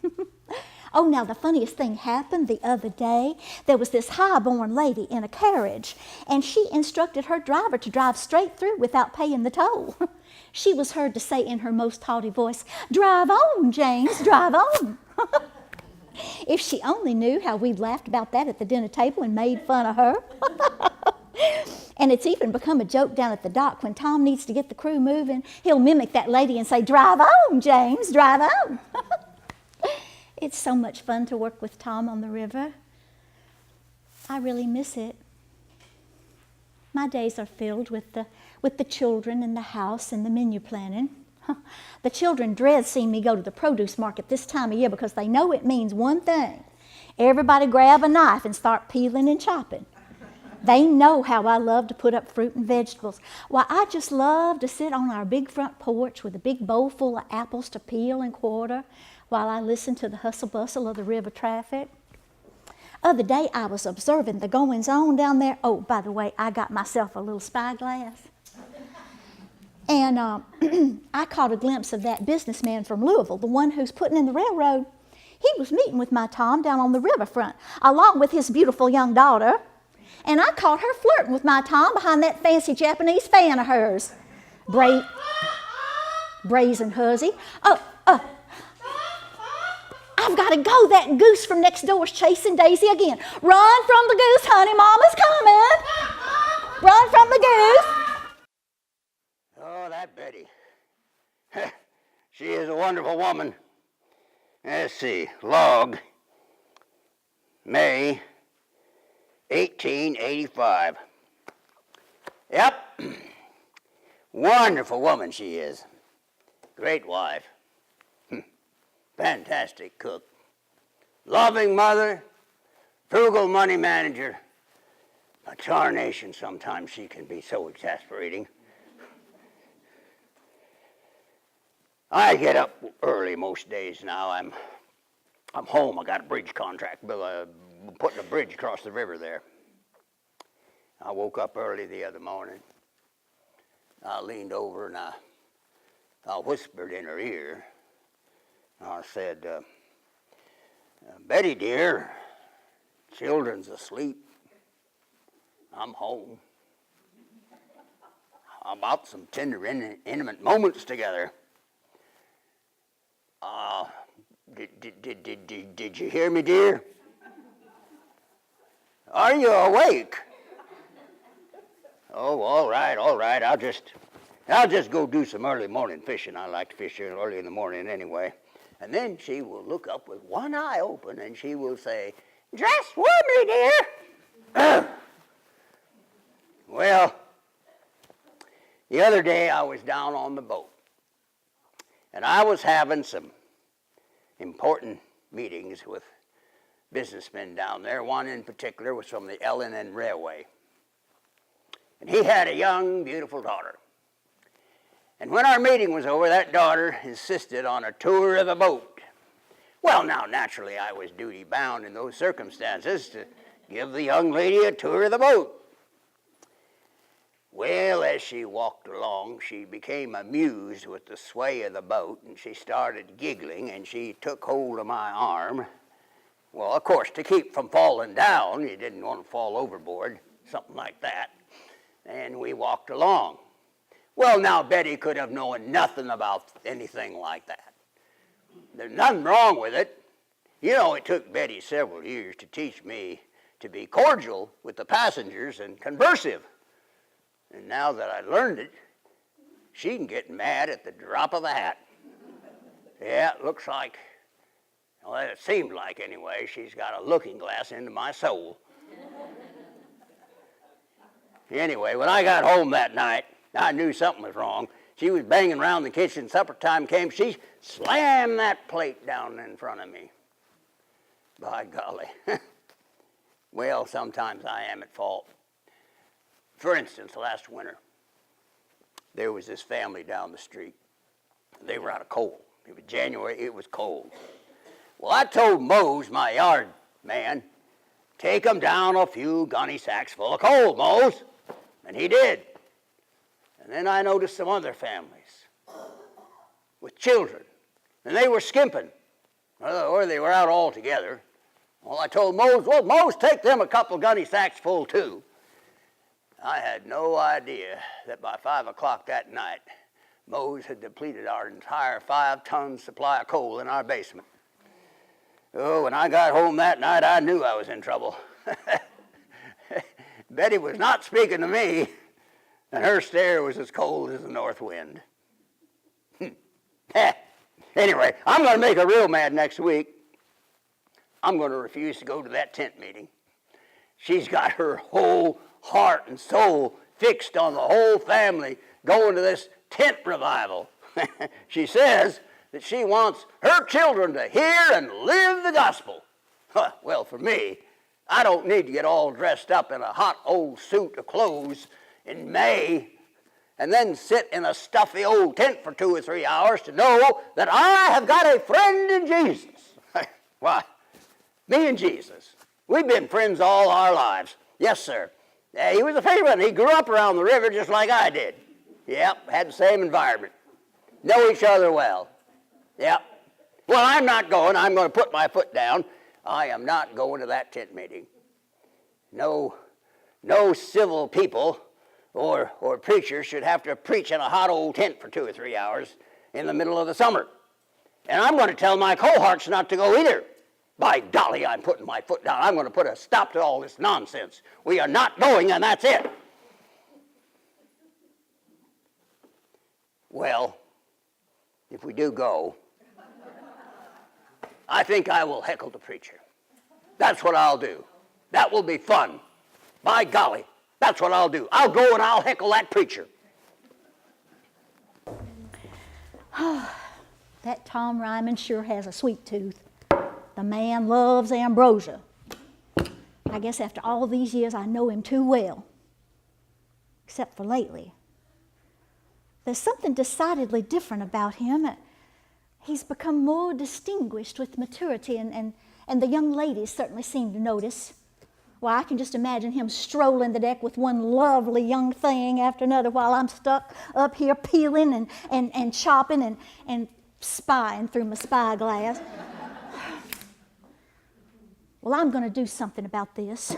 Oh, now the funniest thing happened the other day. There was this high-born lady in a carriage, and she instructed her driver to drive straight through without paying the toll. She was heard to say in her most haughty voice, "Drive on, James, drive on." If she only knew how we laughed about that at the dinner table and made fun of her. And it's even become a joke down at the dock. When Tom needs to get the crew moving, he'll mimic that lady and say, "Drive on, James, drive on." It's so much fun to work with Tom on the river. I really miss it. My days are filled with the with the children in the house and the menu planning. The children dread seeing me go to the produce market this time of year because they know it means one thing. Everybody grab a knife and start peeling and chopping. They know how I love to put up fruit and vegetables. Why, I just love to sit on our big front porch with a big bowl full of apples to peel and quarter while I listen to the hustle bustle of the river traffic. Other day I was observing the goings on down there. Oh, by the way, I got myself a little spyglass. And I caught a glimpse of that businessman from Louisville, the one who's putting in the railroad. He was meeting with my Tom down on the riverfront, along with his beautiful young daughter. And I caught her flirting with my Tom behind that fancy Japanese fan of hers. Brazen hussy. I've got to go. That goose from next door's chasing Daisy again. Run from the goose, honey, Mama's coming. Run from the goose. Oh, that Betty. She is a wonderful woman. Let's see, log, May 1885. Yep, wonderful woman she is. Great wife, fantastic cook, loving mother, frugal money manager. A tarnation, sometimes she can be so exasperating. I get up early most days now. I'm home. I got a bridge contract, putting a bridge across the river there. I woke up early the other morning. I leaned over and I whispered in her ear. I said, Betty dear, children's asleep. I'm home. How about some tender, intimate moments together? Did you hear me, dear? Are you awake? Oh, all right. I'll just go do some early morning fishing. I like to fish early in the morning anyway. And then she will look up with one eye open and she will say, "Dress warmly, dear." Well, the other day I was down on the boat. And I was having some important meetings with businessmen down there. One in particular was from the L&N Railway. And he had a young, beautiful daughter. And when our meeting was over, that daughter insisted on a tour of the boat. Well, now, naturally, I was duty-bound in those circumstances to give the young lady a tour of the boat. Well, as she walked along, she became amused with the sway of the boat, and she started giggling, and she took hold of my arm. Well, of course, to keep from falling down, you didn't want to fall overboard, something like that. And we walked along. Well, now, Betty could have known nothing about anything like that. There's nothing wrong with it. You know, it took Betty several years to teach me to be cordial with the passengers and conversive. And now that I learned it, she can get mad at the drop of a hat. Yeah, it looks like, well, it seemed like anyway, she's got a looking glass into my soul. Anyway, when I got home that night, I knew something was wrong. She was banging around the kitchen. Supper time came. She slammed that plate down in front of me. By golly. Well, sometimes I am at fault. For instance, last winter, there was this family down the street. They were out of coal. It was January, it was cold. Well, I told Mose, my yard man, take them down a few gunny sacks full of coal, Mose. And he did. And then I noticed some other families with children. And they were skimping, or they were out all together. Well, I told Mose, well, Mose, take them a couple gunny sacks full too. I had no idea that by 5 o'clock that night, Mose had depleted our entire 5-ton supply of coal in our basement. Oh, when I got home that night, I knew I was in trouble. Betty was not speaking to me, and her stare was as cold as the north wind. Anyway, I'm going to make her real mad next week. I'm going to refuse to go to that tent meeting. She's got her whole heart and soul fixed on the whole family going to this tent revival. She says that she wants her children to hear and live the gospel. Well, for me, I don't need to get all dressed up in a hot old suit of clothes in May and then sit in a stuffy old tent for 2 or 3 hours to know that I have got a friend in Jesus. Why, me and Jesus, we've been friends all our lives. Yes, sir. He was a favorite. He grew up around the river just like I did. Yep, had the same environment. Know each other well. Yep. Well, I'm not going. I'm going to put my foot down. I am not going to that tent meeting. No civil people or preachers should have to preach in a hot old tent for 2 or 3 hours in the middle of the summer. And I'm going to tell my cohorts not to go either. By golly, I'm putting my foot down. I'm going to put a stop to all this nonsense. We are not going, and that's it. Well, if we do go, I think I will heckle the preacher. That's what I'll do. That will be fun. By golly, that's what I'll do. I'll go and I'll heckle that preacher. That Tom Ryman sure has a sweet tooth. The man loves ambrosia. I guess after all these years, I know him too well. Except for lately. There's something decidedly different about him. He's become more distinguished with maturity, and the young ladies certainly seem to notice. Well, I can just imagine him strolling the deck with one lovely young thing after another while I'm stuck up here peeling and chopping and spying through my spyglass. Well, I'm going to do something about this.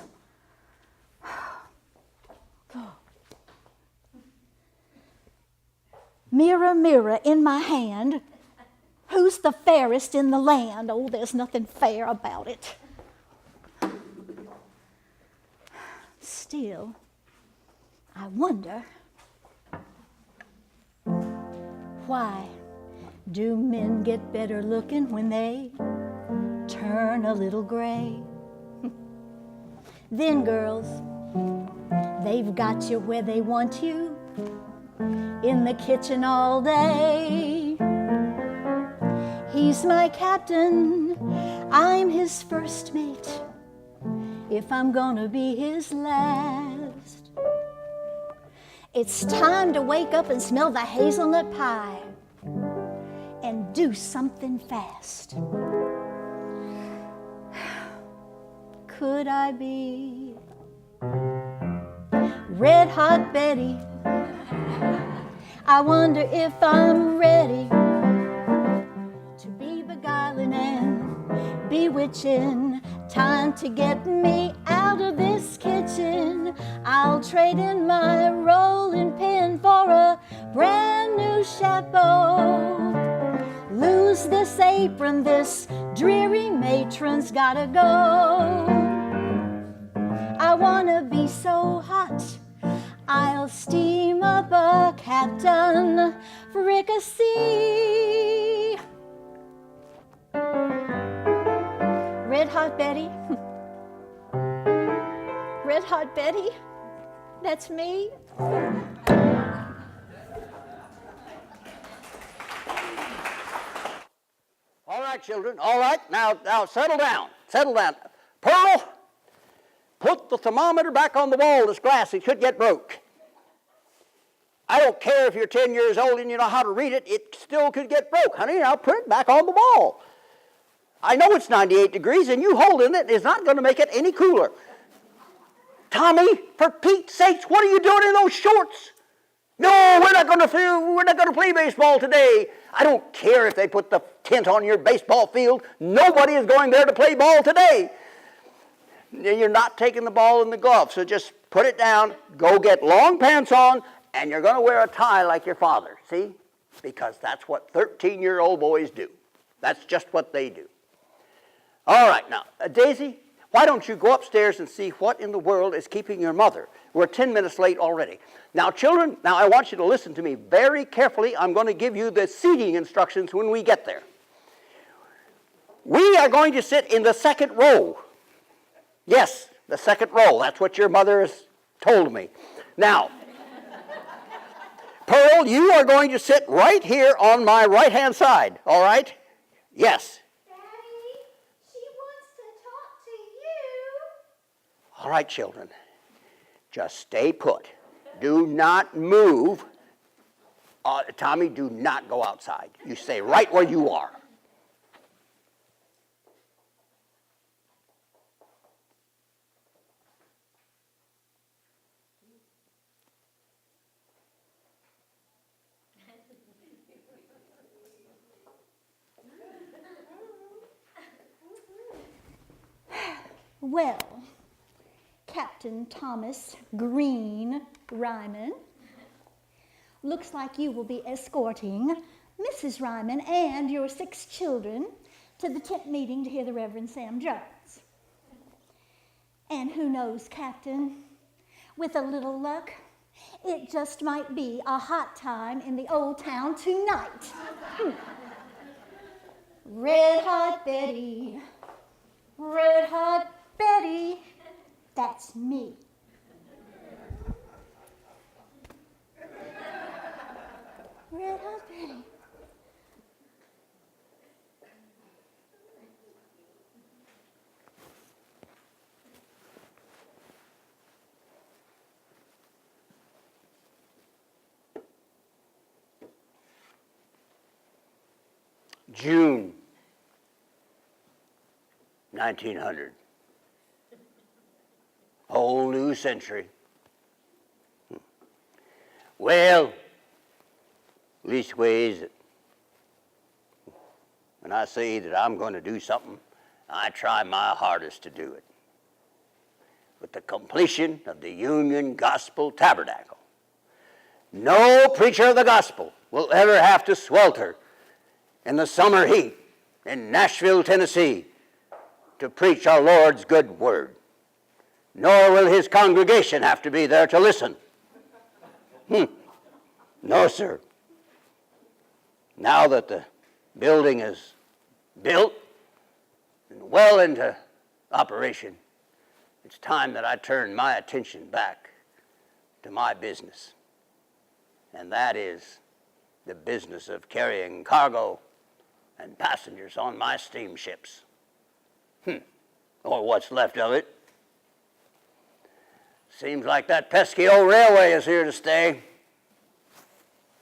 Mirror, mirror in my hand, who's the fairest in the land? Oh, there's nothing fair about it. Still, I wonder, why do men get better looking when they turn a little gray? Then girls, they've got you where they want you, in the kitchen all day. He's my captain, I'm his first mate, if I'm gonna be his last. It's time to wake up and smell the hazelnut pie and do something fast. Could I be Red Hot Betty? I wonder if I'm ready to be beguiling and bewitching. Time to get me out of this kitchen. I'll trade in my rolling pin for a brand new chapeau. Lose this apron, this dreary matron's gotta go. I wanna be so hot, I'll steam up a Captain Fricassee. Red Hot Betty. Red Hot Betty, that's me. All right, children, all right. Now settle down. Settle down. Pearl, put the thermometer back on the wall. This glass, it should get broke. I don't care if you're 10 years old and you know how to read it, it still could get broke. Honey, now put it back on the wall. I know it's 98 degrees and you holding it is not going to make it any cooler. Tommy, for Pete's sakes, what are you doing in those shorts? No, we're not going to play baseball today. I don't care if they put the tent on your baseball field. Nobody is going there to play ball today. You're not taking the ball in the glove, so just put it down, go get long pants on, and you're going to wear a tie like your father, see? Because that's what 13-year-old boys do. That's just what they do. All right, now, Daisy, why don't you go upstairs and see what in the world is keeping your mother? We're 10 minutes late already. Now, children, now I want you to listen to me very carefully. I'm going to give you the seating instructions when we get there. We are going to sit in the second row. Yes, the second row. That's what your mother has told me. Now, Pearl, you are going to sit right here on my right-hand side, all right? Yes. Daddy, she wants to talk to you. All right, children. Just stay put. Do not move. Tommy, do not go outside. You stay right where you are. Well, Captain Thomas Green Ryman, looks like you will be escorting Mrs. Ryman and your 6 children to the tent meeting to hear the Reverend Sam Jones. And who knows, Captain, with a little luck, it just might be a hot time in the old town tonight. Red Hot Betty, Red Hot Betty, that's me. Red Hot Betty. June 1900. Whole new century. Well, leastways, when I say that I'm going to do something, I try my hardest to do it. With the completion of the Union Gospel Tabernacle, no preacher of the gospel will ever have to swelter in the summer heat in Nashville, Tennessee, to preach our Lord's good word. Nor will his congregation have to be there to listen. No, sir. Now that the building is built and well into operation, it's time that I turn my attention back to my business. And that is the business of carrying cargo and passengers on my steamships. Or what's left of it. Seems like that pesky old railway is here to stay.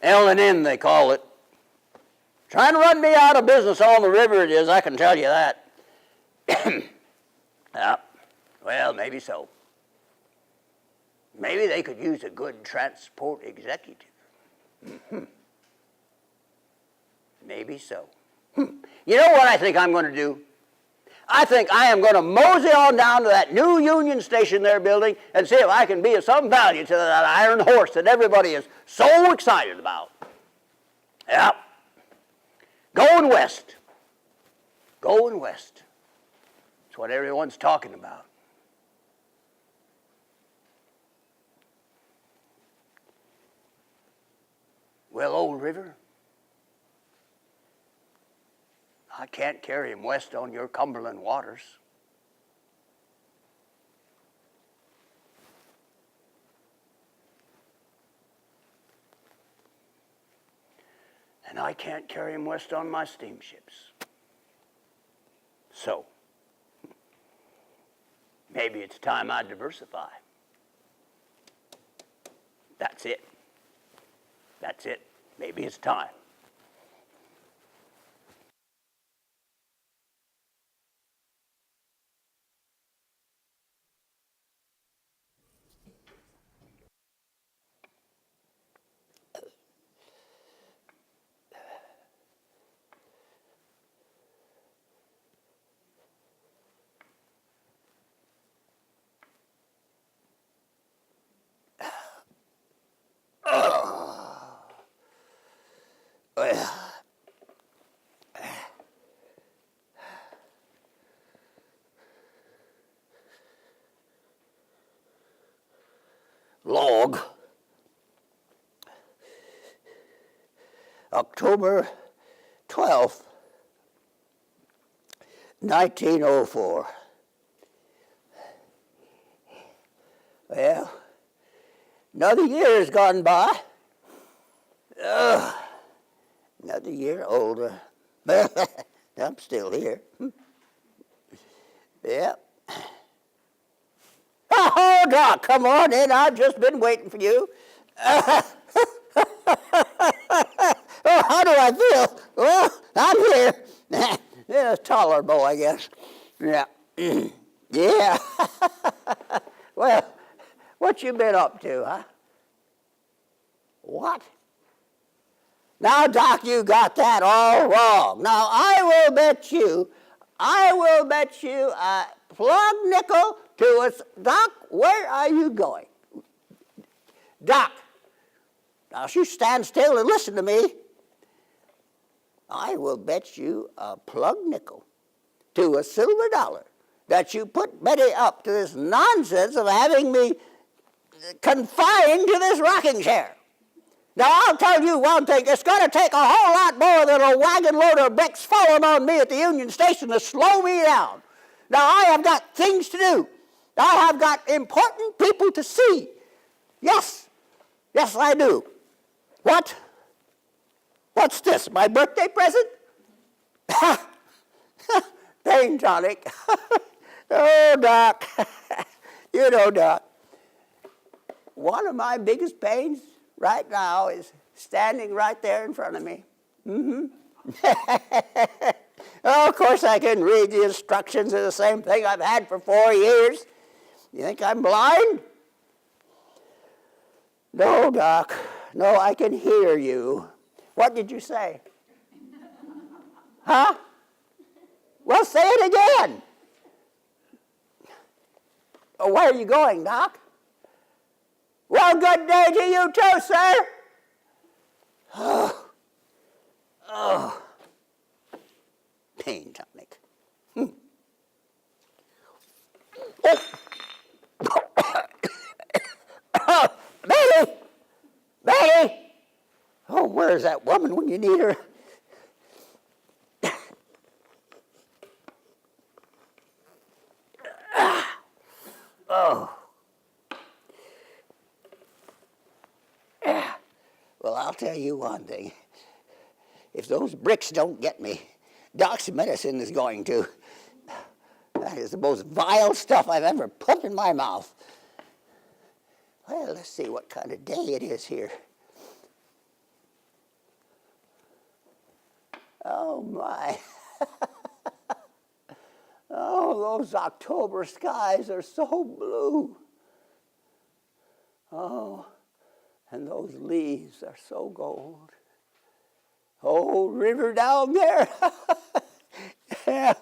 L&N, they call it. Trying to run me out of business on the river it is, I can tell you that. Well, maybe so. Maybe they could use a good transport executive. Maybe so. You know what I think I'm going to do? I think I am going to mosey on down to that new Union Station they're building and see if I can be of some value to that iron horse that everybody is so excited about. Yep. Going west. Going west. That's what everyone's talking about. Well, old river, I can't carry him west on your Cumberland waters. And I can't carry him west on my steamships. So, maybe it's time I diversify. That's it. That's it. Maybe it's time. Log, October 12th, 1904. Well, another year has gone by, another year older. I'm still here. Yeah. Oh, Doc, come on in. I've just been waiting for you. Oh, how do I feel? Well, I'm here. Yeah, tolerable, I guess. Yeah. Yeah. Well, what you been up to, huh? What? Now, Doc, you got that all wrong. Now, I will bet you a plug nickel to us. Doc, where are you going? Doc, now you stand still and listen to me. I will bet you a plug nickel to a silver dollar that you put Betty up to this nonsense of having me confined to this rocking chair. Now, I'll tell you one thing. It's going to take a whole lot more than a wagon load of bricks falling on me at the Union Station to slow me down. Now, I have got things to do. I have got important people to see. Yes. Yes, I do. What? What's this, my birthday present? Pain tonic. Oh, Doc. You know, Doc, one of my biggest pains right now is standing right there in front of me. Oh, of course, I can read the instructions of the same thing I've had for 4 years. You think I'm blind? No, Doc. No, I can hear you. What did you say? Huh? Well, say it again. Oh, where are you going, Doc? Well, good day to you too, sir. Oh. Pain tonic. Oh. Betty! Betty! Oh, where's that woman when you need her? Oh. Well, I'll tell you one thing. If those bricks don't get me, Doc's medicine is going to. That is the most vile stuff I've ever put in my mouth. Well, let's see what kind of day it is here. Oh, my. Oh, those October skies are so blue. Oh, and those leaves are so gold. Oh, river down there. Yeah,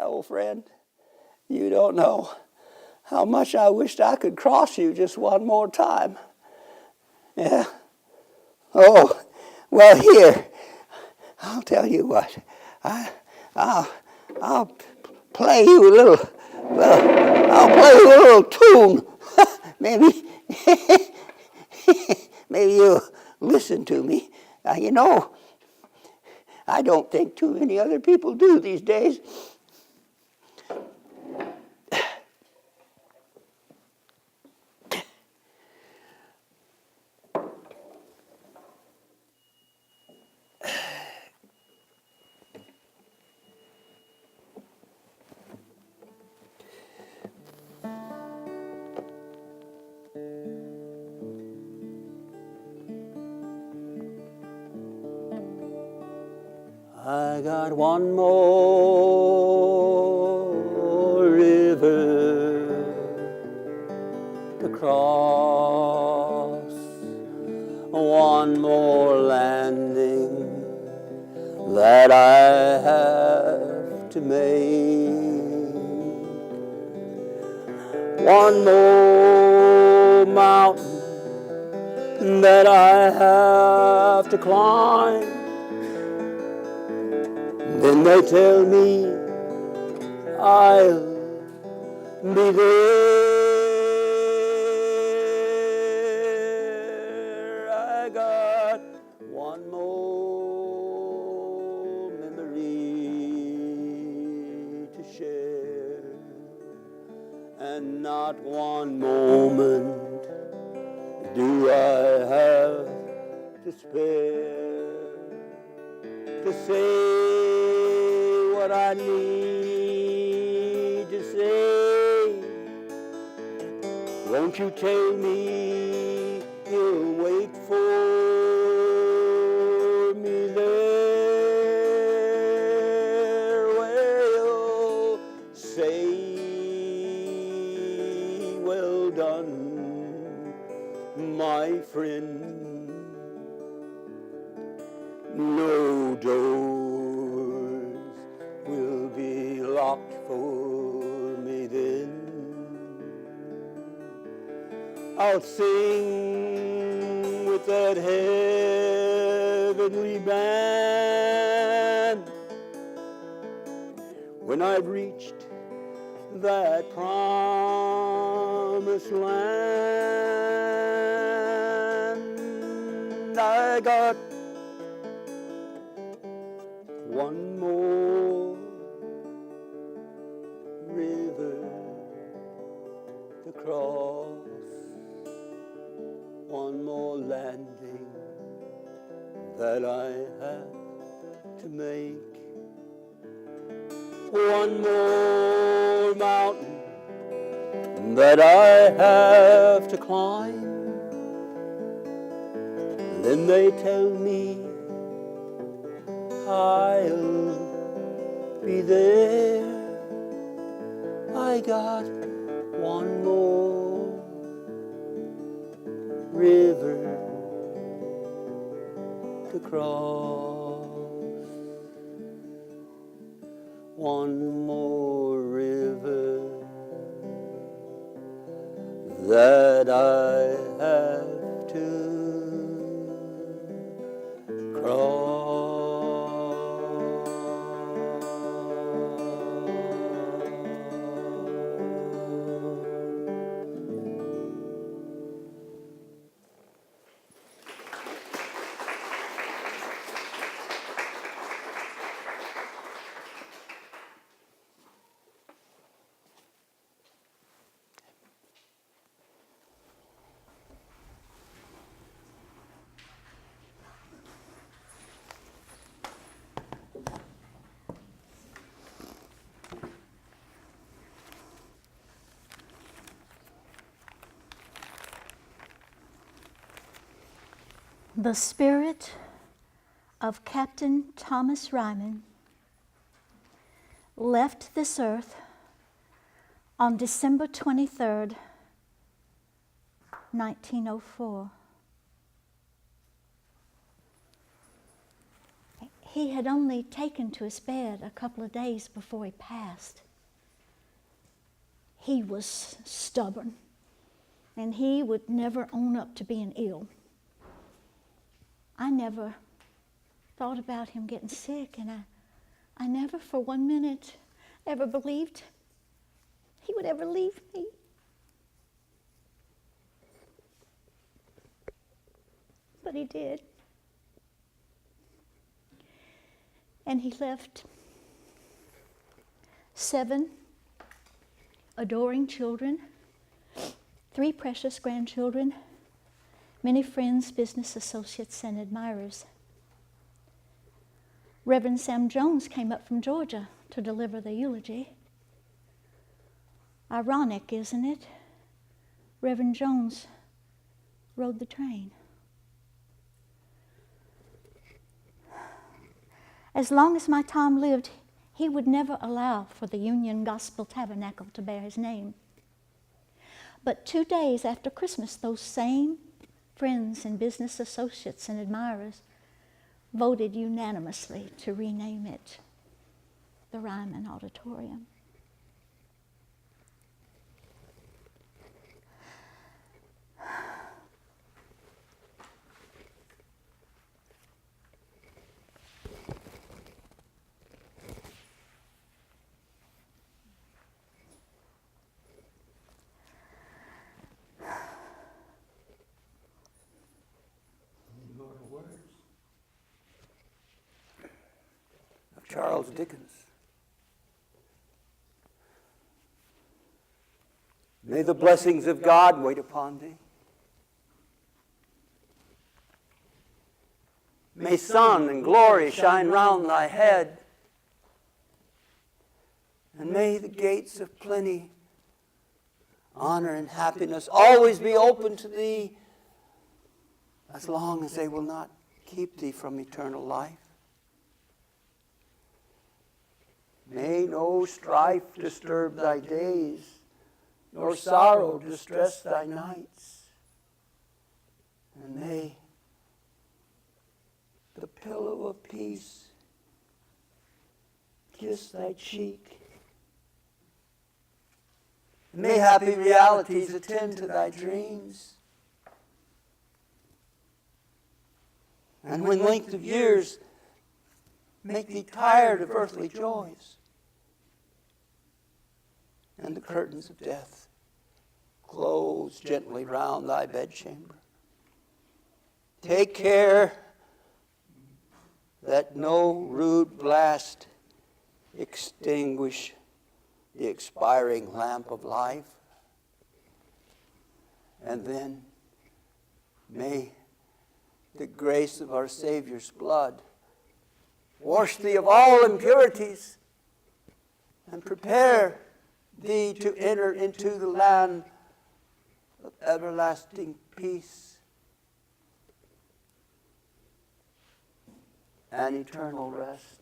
old friend, you don't know how much I wished I could cross you just one more time. Yeah. Oh, well, here, I'll tell you what. I'll play you a little. Well, I'll play you a little tune. Maybe, maybe you'll listen to me. You know, I don't think too many other people do these days. I got one more river to cross, one more landing that I have to make, one more mountain that I have to climb. Then they tell me I'll be there. I got one more memory to share, and not one moment do I have to spare. to say what I need to say. Won't you tell me you'll wait for me there, where you'll say, well done, my friend. No doors will be locked for me then. I'll sing with that heavenly band when I've reached that promised land. I got one more river to cross, one more landing that I have to make, one more mountain that I have to climb. Then they tell me I'll be there. I got one more river to cross, one more river that I have to cross. The spirit of Captain Thomas Ryman left this earth on December 23rd, 1904. He had only taken to his bed a couple of days before he passed. He was stubborn, and he would never own up to being ill. I never thought about him getting sick, and I never for 1 minute ever believed he would ever leave me. But he did. And he left 7 adoring children, 3 precious grandchildren, many friends, business associates, and admirers. Reverend Sam Jones came up from Georgia to deliver the eulogy. Ironic, isn't it? Reverend Jones rode the train. As long as my Tom lived, he would never allow for the Union Gospel Tabernacle to bear his name. But 2 days after Christmas, those same friends and business associates and admirers voted unanimously to rename it the Ryman Auditorium. Charles Dickens. May the blessings of God wait upon thee. May sun and glory shine round thy head. And may the gates of plenty, honor and happiness always be open to thee, as long as they will not keep thee from eternal life. May no strife disturb thy days, nor sorrow distress thy nights. And may the pillow of peace kiss thy cheek. May happy realities attend to thy dreams. And when length of years make thee tired of earthly joys, and the curtains of death close gently round thy bedchamber, take care that no rude blast extinguish the expiring lamp of life. And then may the grace of our Savior's blood wash thee of all impurities and prepare thee to enter into the land of everlasting peace and eternal rest.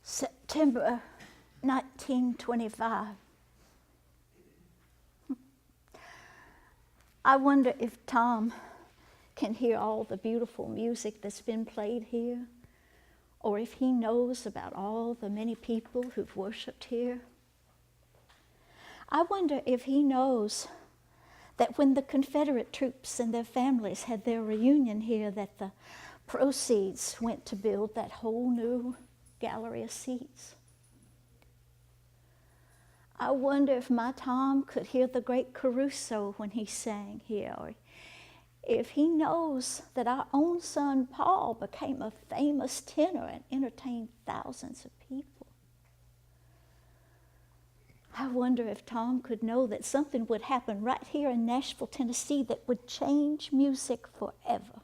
September 1925. I wonder if Tom can hear all the beautiful music that's been played here, or if he knows about all the many people who've worshiped here. I wonder if he knows that when the Confederate troops and their families had their reunion here, that the proceeds went to build that whole new gallery of seats. I wonder if my Tom could hear the great Caruso when he sang here, or if he knows that our own son Paul became a famous tenor and entertained thousands of people. I wonder if Tom could know that something would happen right here in Nashville, Tennessee that would change music forever.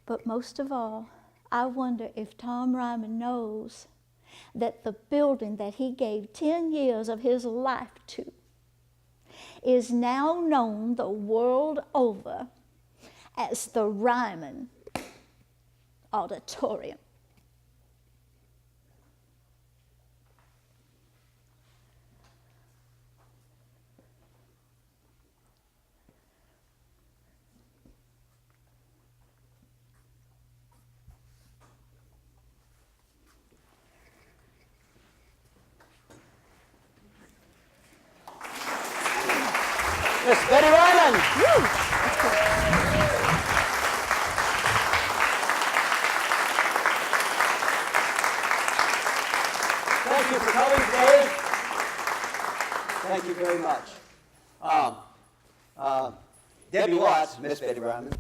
But most of all, I wonder if Tom Ryman knows that the building that he gave 10 years of his life to is now known the world over as the Ryman Auditorium. Miss Betty Ryman. Thank you for coming today. Thank you very much. Debbie Watts, Miss Betty Ryman,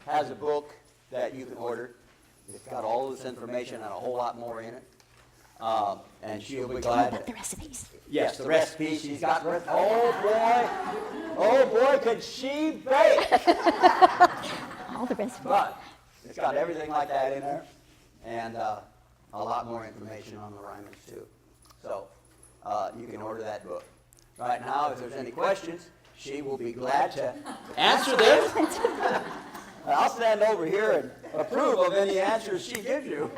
has a book that you can order. It's got all this information and a whole lot more in it. And she'll be glad. About the recipes. Yes, the recipes. She's got. Oh boy, could she bake! All the recipes. But it's got everything like that in there, and a lot more information on the Rymans too. So you can order that book. Right now, if there's any questions, she will be glad to answer them. I'll stand over here and approve of any answers she gives you.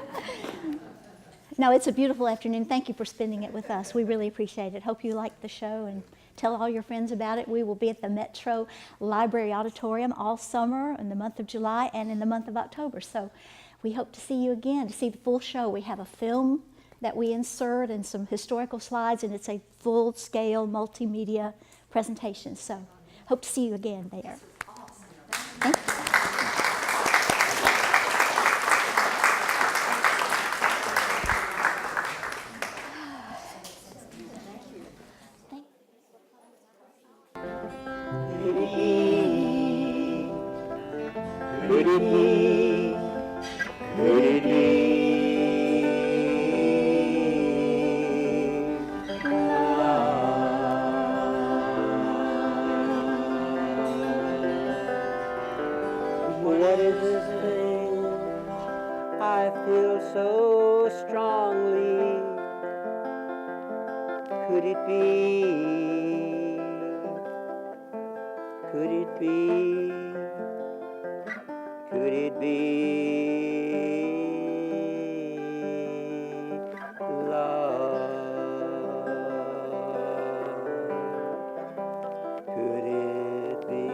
No, it's a beautiful afternoon. Thank you for spending it with us. We really appreciate it. Hope you like the show and tell all your friends about it. We will be at the Metro Library Auditorium all summer in the month of July and in the month of October. So we hope to see you again, to see the full show. We have a film that we insert and some historical slides, and it's a full-scale multimedia presentation. So hope to see you again there. Thank you. Could it be? Could it be? What is this thing I feel so strongly? Could it be? Could it be? Could it be love? Could it be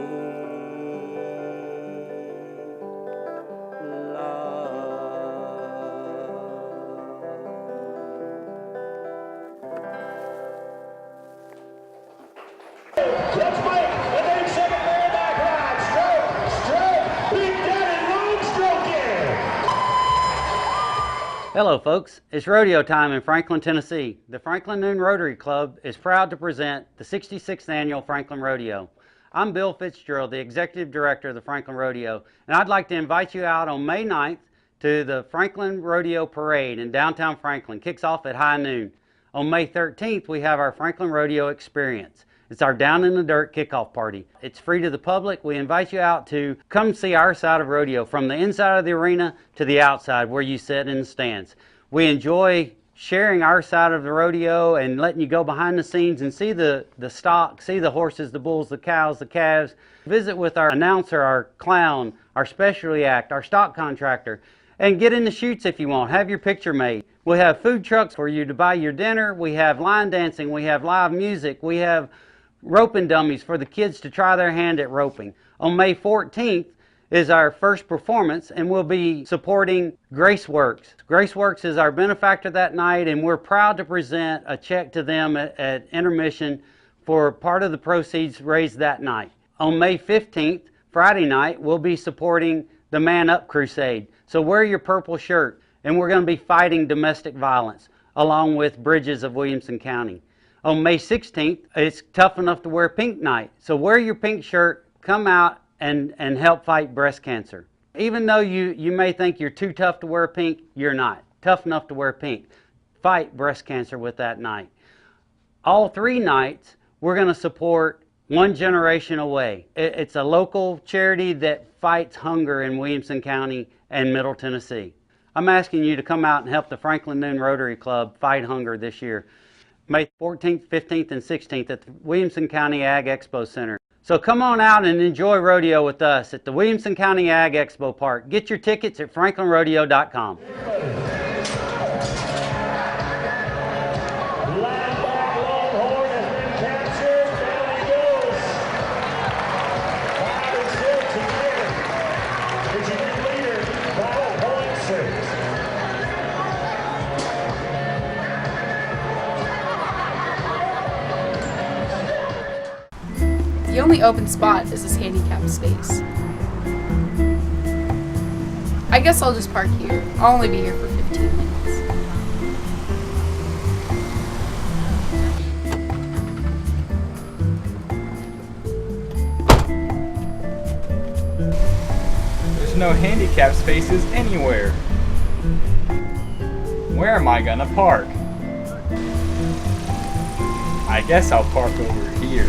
love? Let's wait. And then second man back right. Stroke. Big Daddy Long stroking. Hello folks, it's rodeo time in Franklin, Tennessee. The Franklin Noon Rotary Club is proud to present the 66th Annual Franklin Rodeo. I'm Bill Fitzgerald, the Executive Director of the Franklin Rodeo, and I'd like to invite you out on May 9th to the Franklin Rodeo Parade in downtown Franklin. Kicks off at high noon. On May 13th, we have our Franklin Rodeo Experience. It's our Down in the Dirt kickoff party. It's free to the public. We invite you out to come see our side of rodeo, from the inside of the arena to the outside where you sit in the stands. We enjoy sharing our side of the rodeo and letting you go behind the scenes and see the stock, see the horses, the bulls, the cows, the calves. Visit with our announcer, our clown, our specialty act, our stock contractor, and get in the chutes if you want. Have your picture made. We have food trucks for you to buy your dinner. We have line dancing. We have live music. We have roping dummies for the kids to try their hand at roping. On May 14th is our first performance, and we'll be supporting GraceWorks. GraceWorks is our benefactor that night, and we're proud to present a check to them at intermission for part of the proceeds raised that night. On May 15th, Friday night, we'll be supporting the Man Up Crusade. So wear your purple shirt, and we're going to be fighting domestic violence along with Bridges of Williamson County. On May 16th, it's Tough Enough to Wear Pink night. So wear your pink shirt, come out and help fight breast cancer. Even though you may think you're too tough to wear pink, you're not. Tough enough to wear pink. Fight breast cancer with that night. All 3 nights, we're going to support One Generation Away. It's a local charity that fights hunger in Williamson County and Middle Tennessee. I'm asking you to come out and help the Franklin Noon Rotary Club fight hunger this year. May 14th, 15th, and 16th at the Williamson County Ag Expo Center. So come on out and enjoy rodeo with us at the Williamson County Ag Expo Park. Get your tickets at franklinrodeo.com. The only open spot is this handicapped space. I guess I'll just park here. I'll only be here for 15 minutes. There's no handicap spaces anywhere. Where am I gonna park? I guess I'll park over here.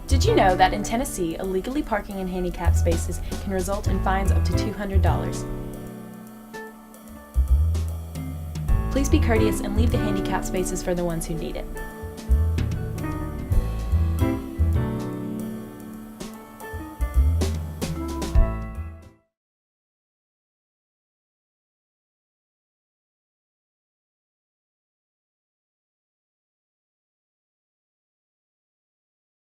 Did you know that in Tennessee, illegally parking in handicap spaces can result in fines up to $200? Please be courteous and leave the handicap spaces for the ones who need it.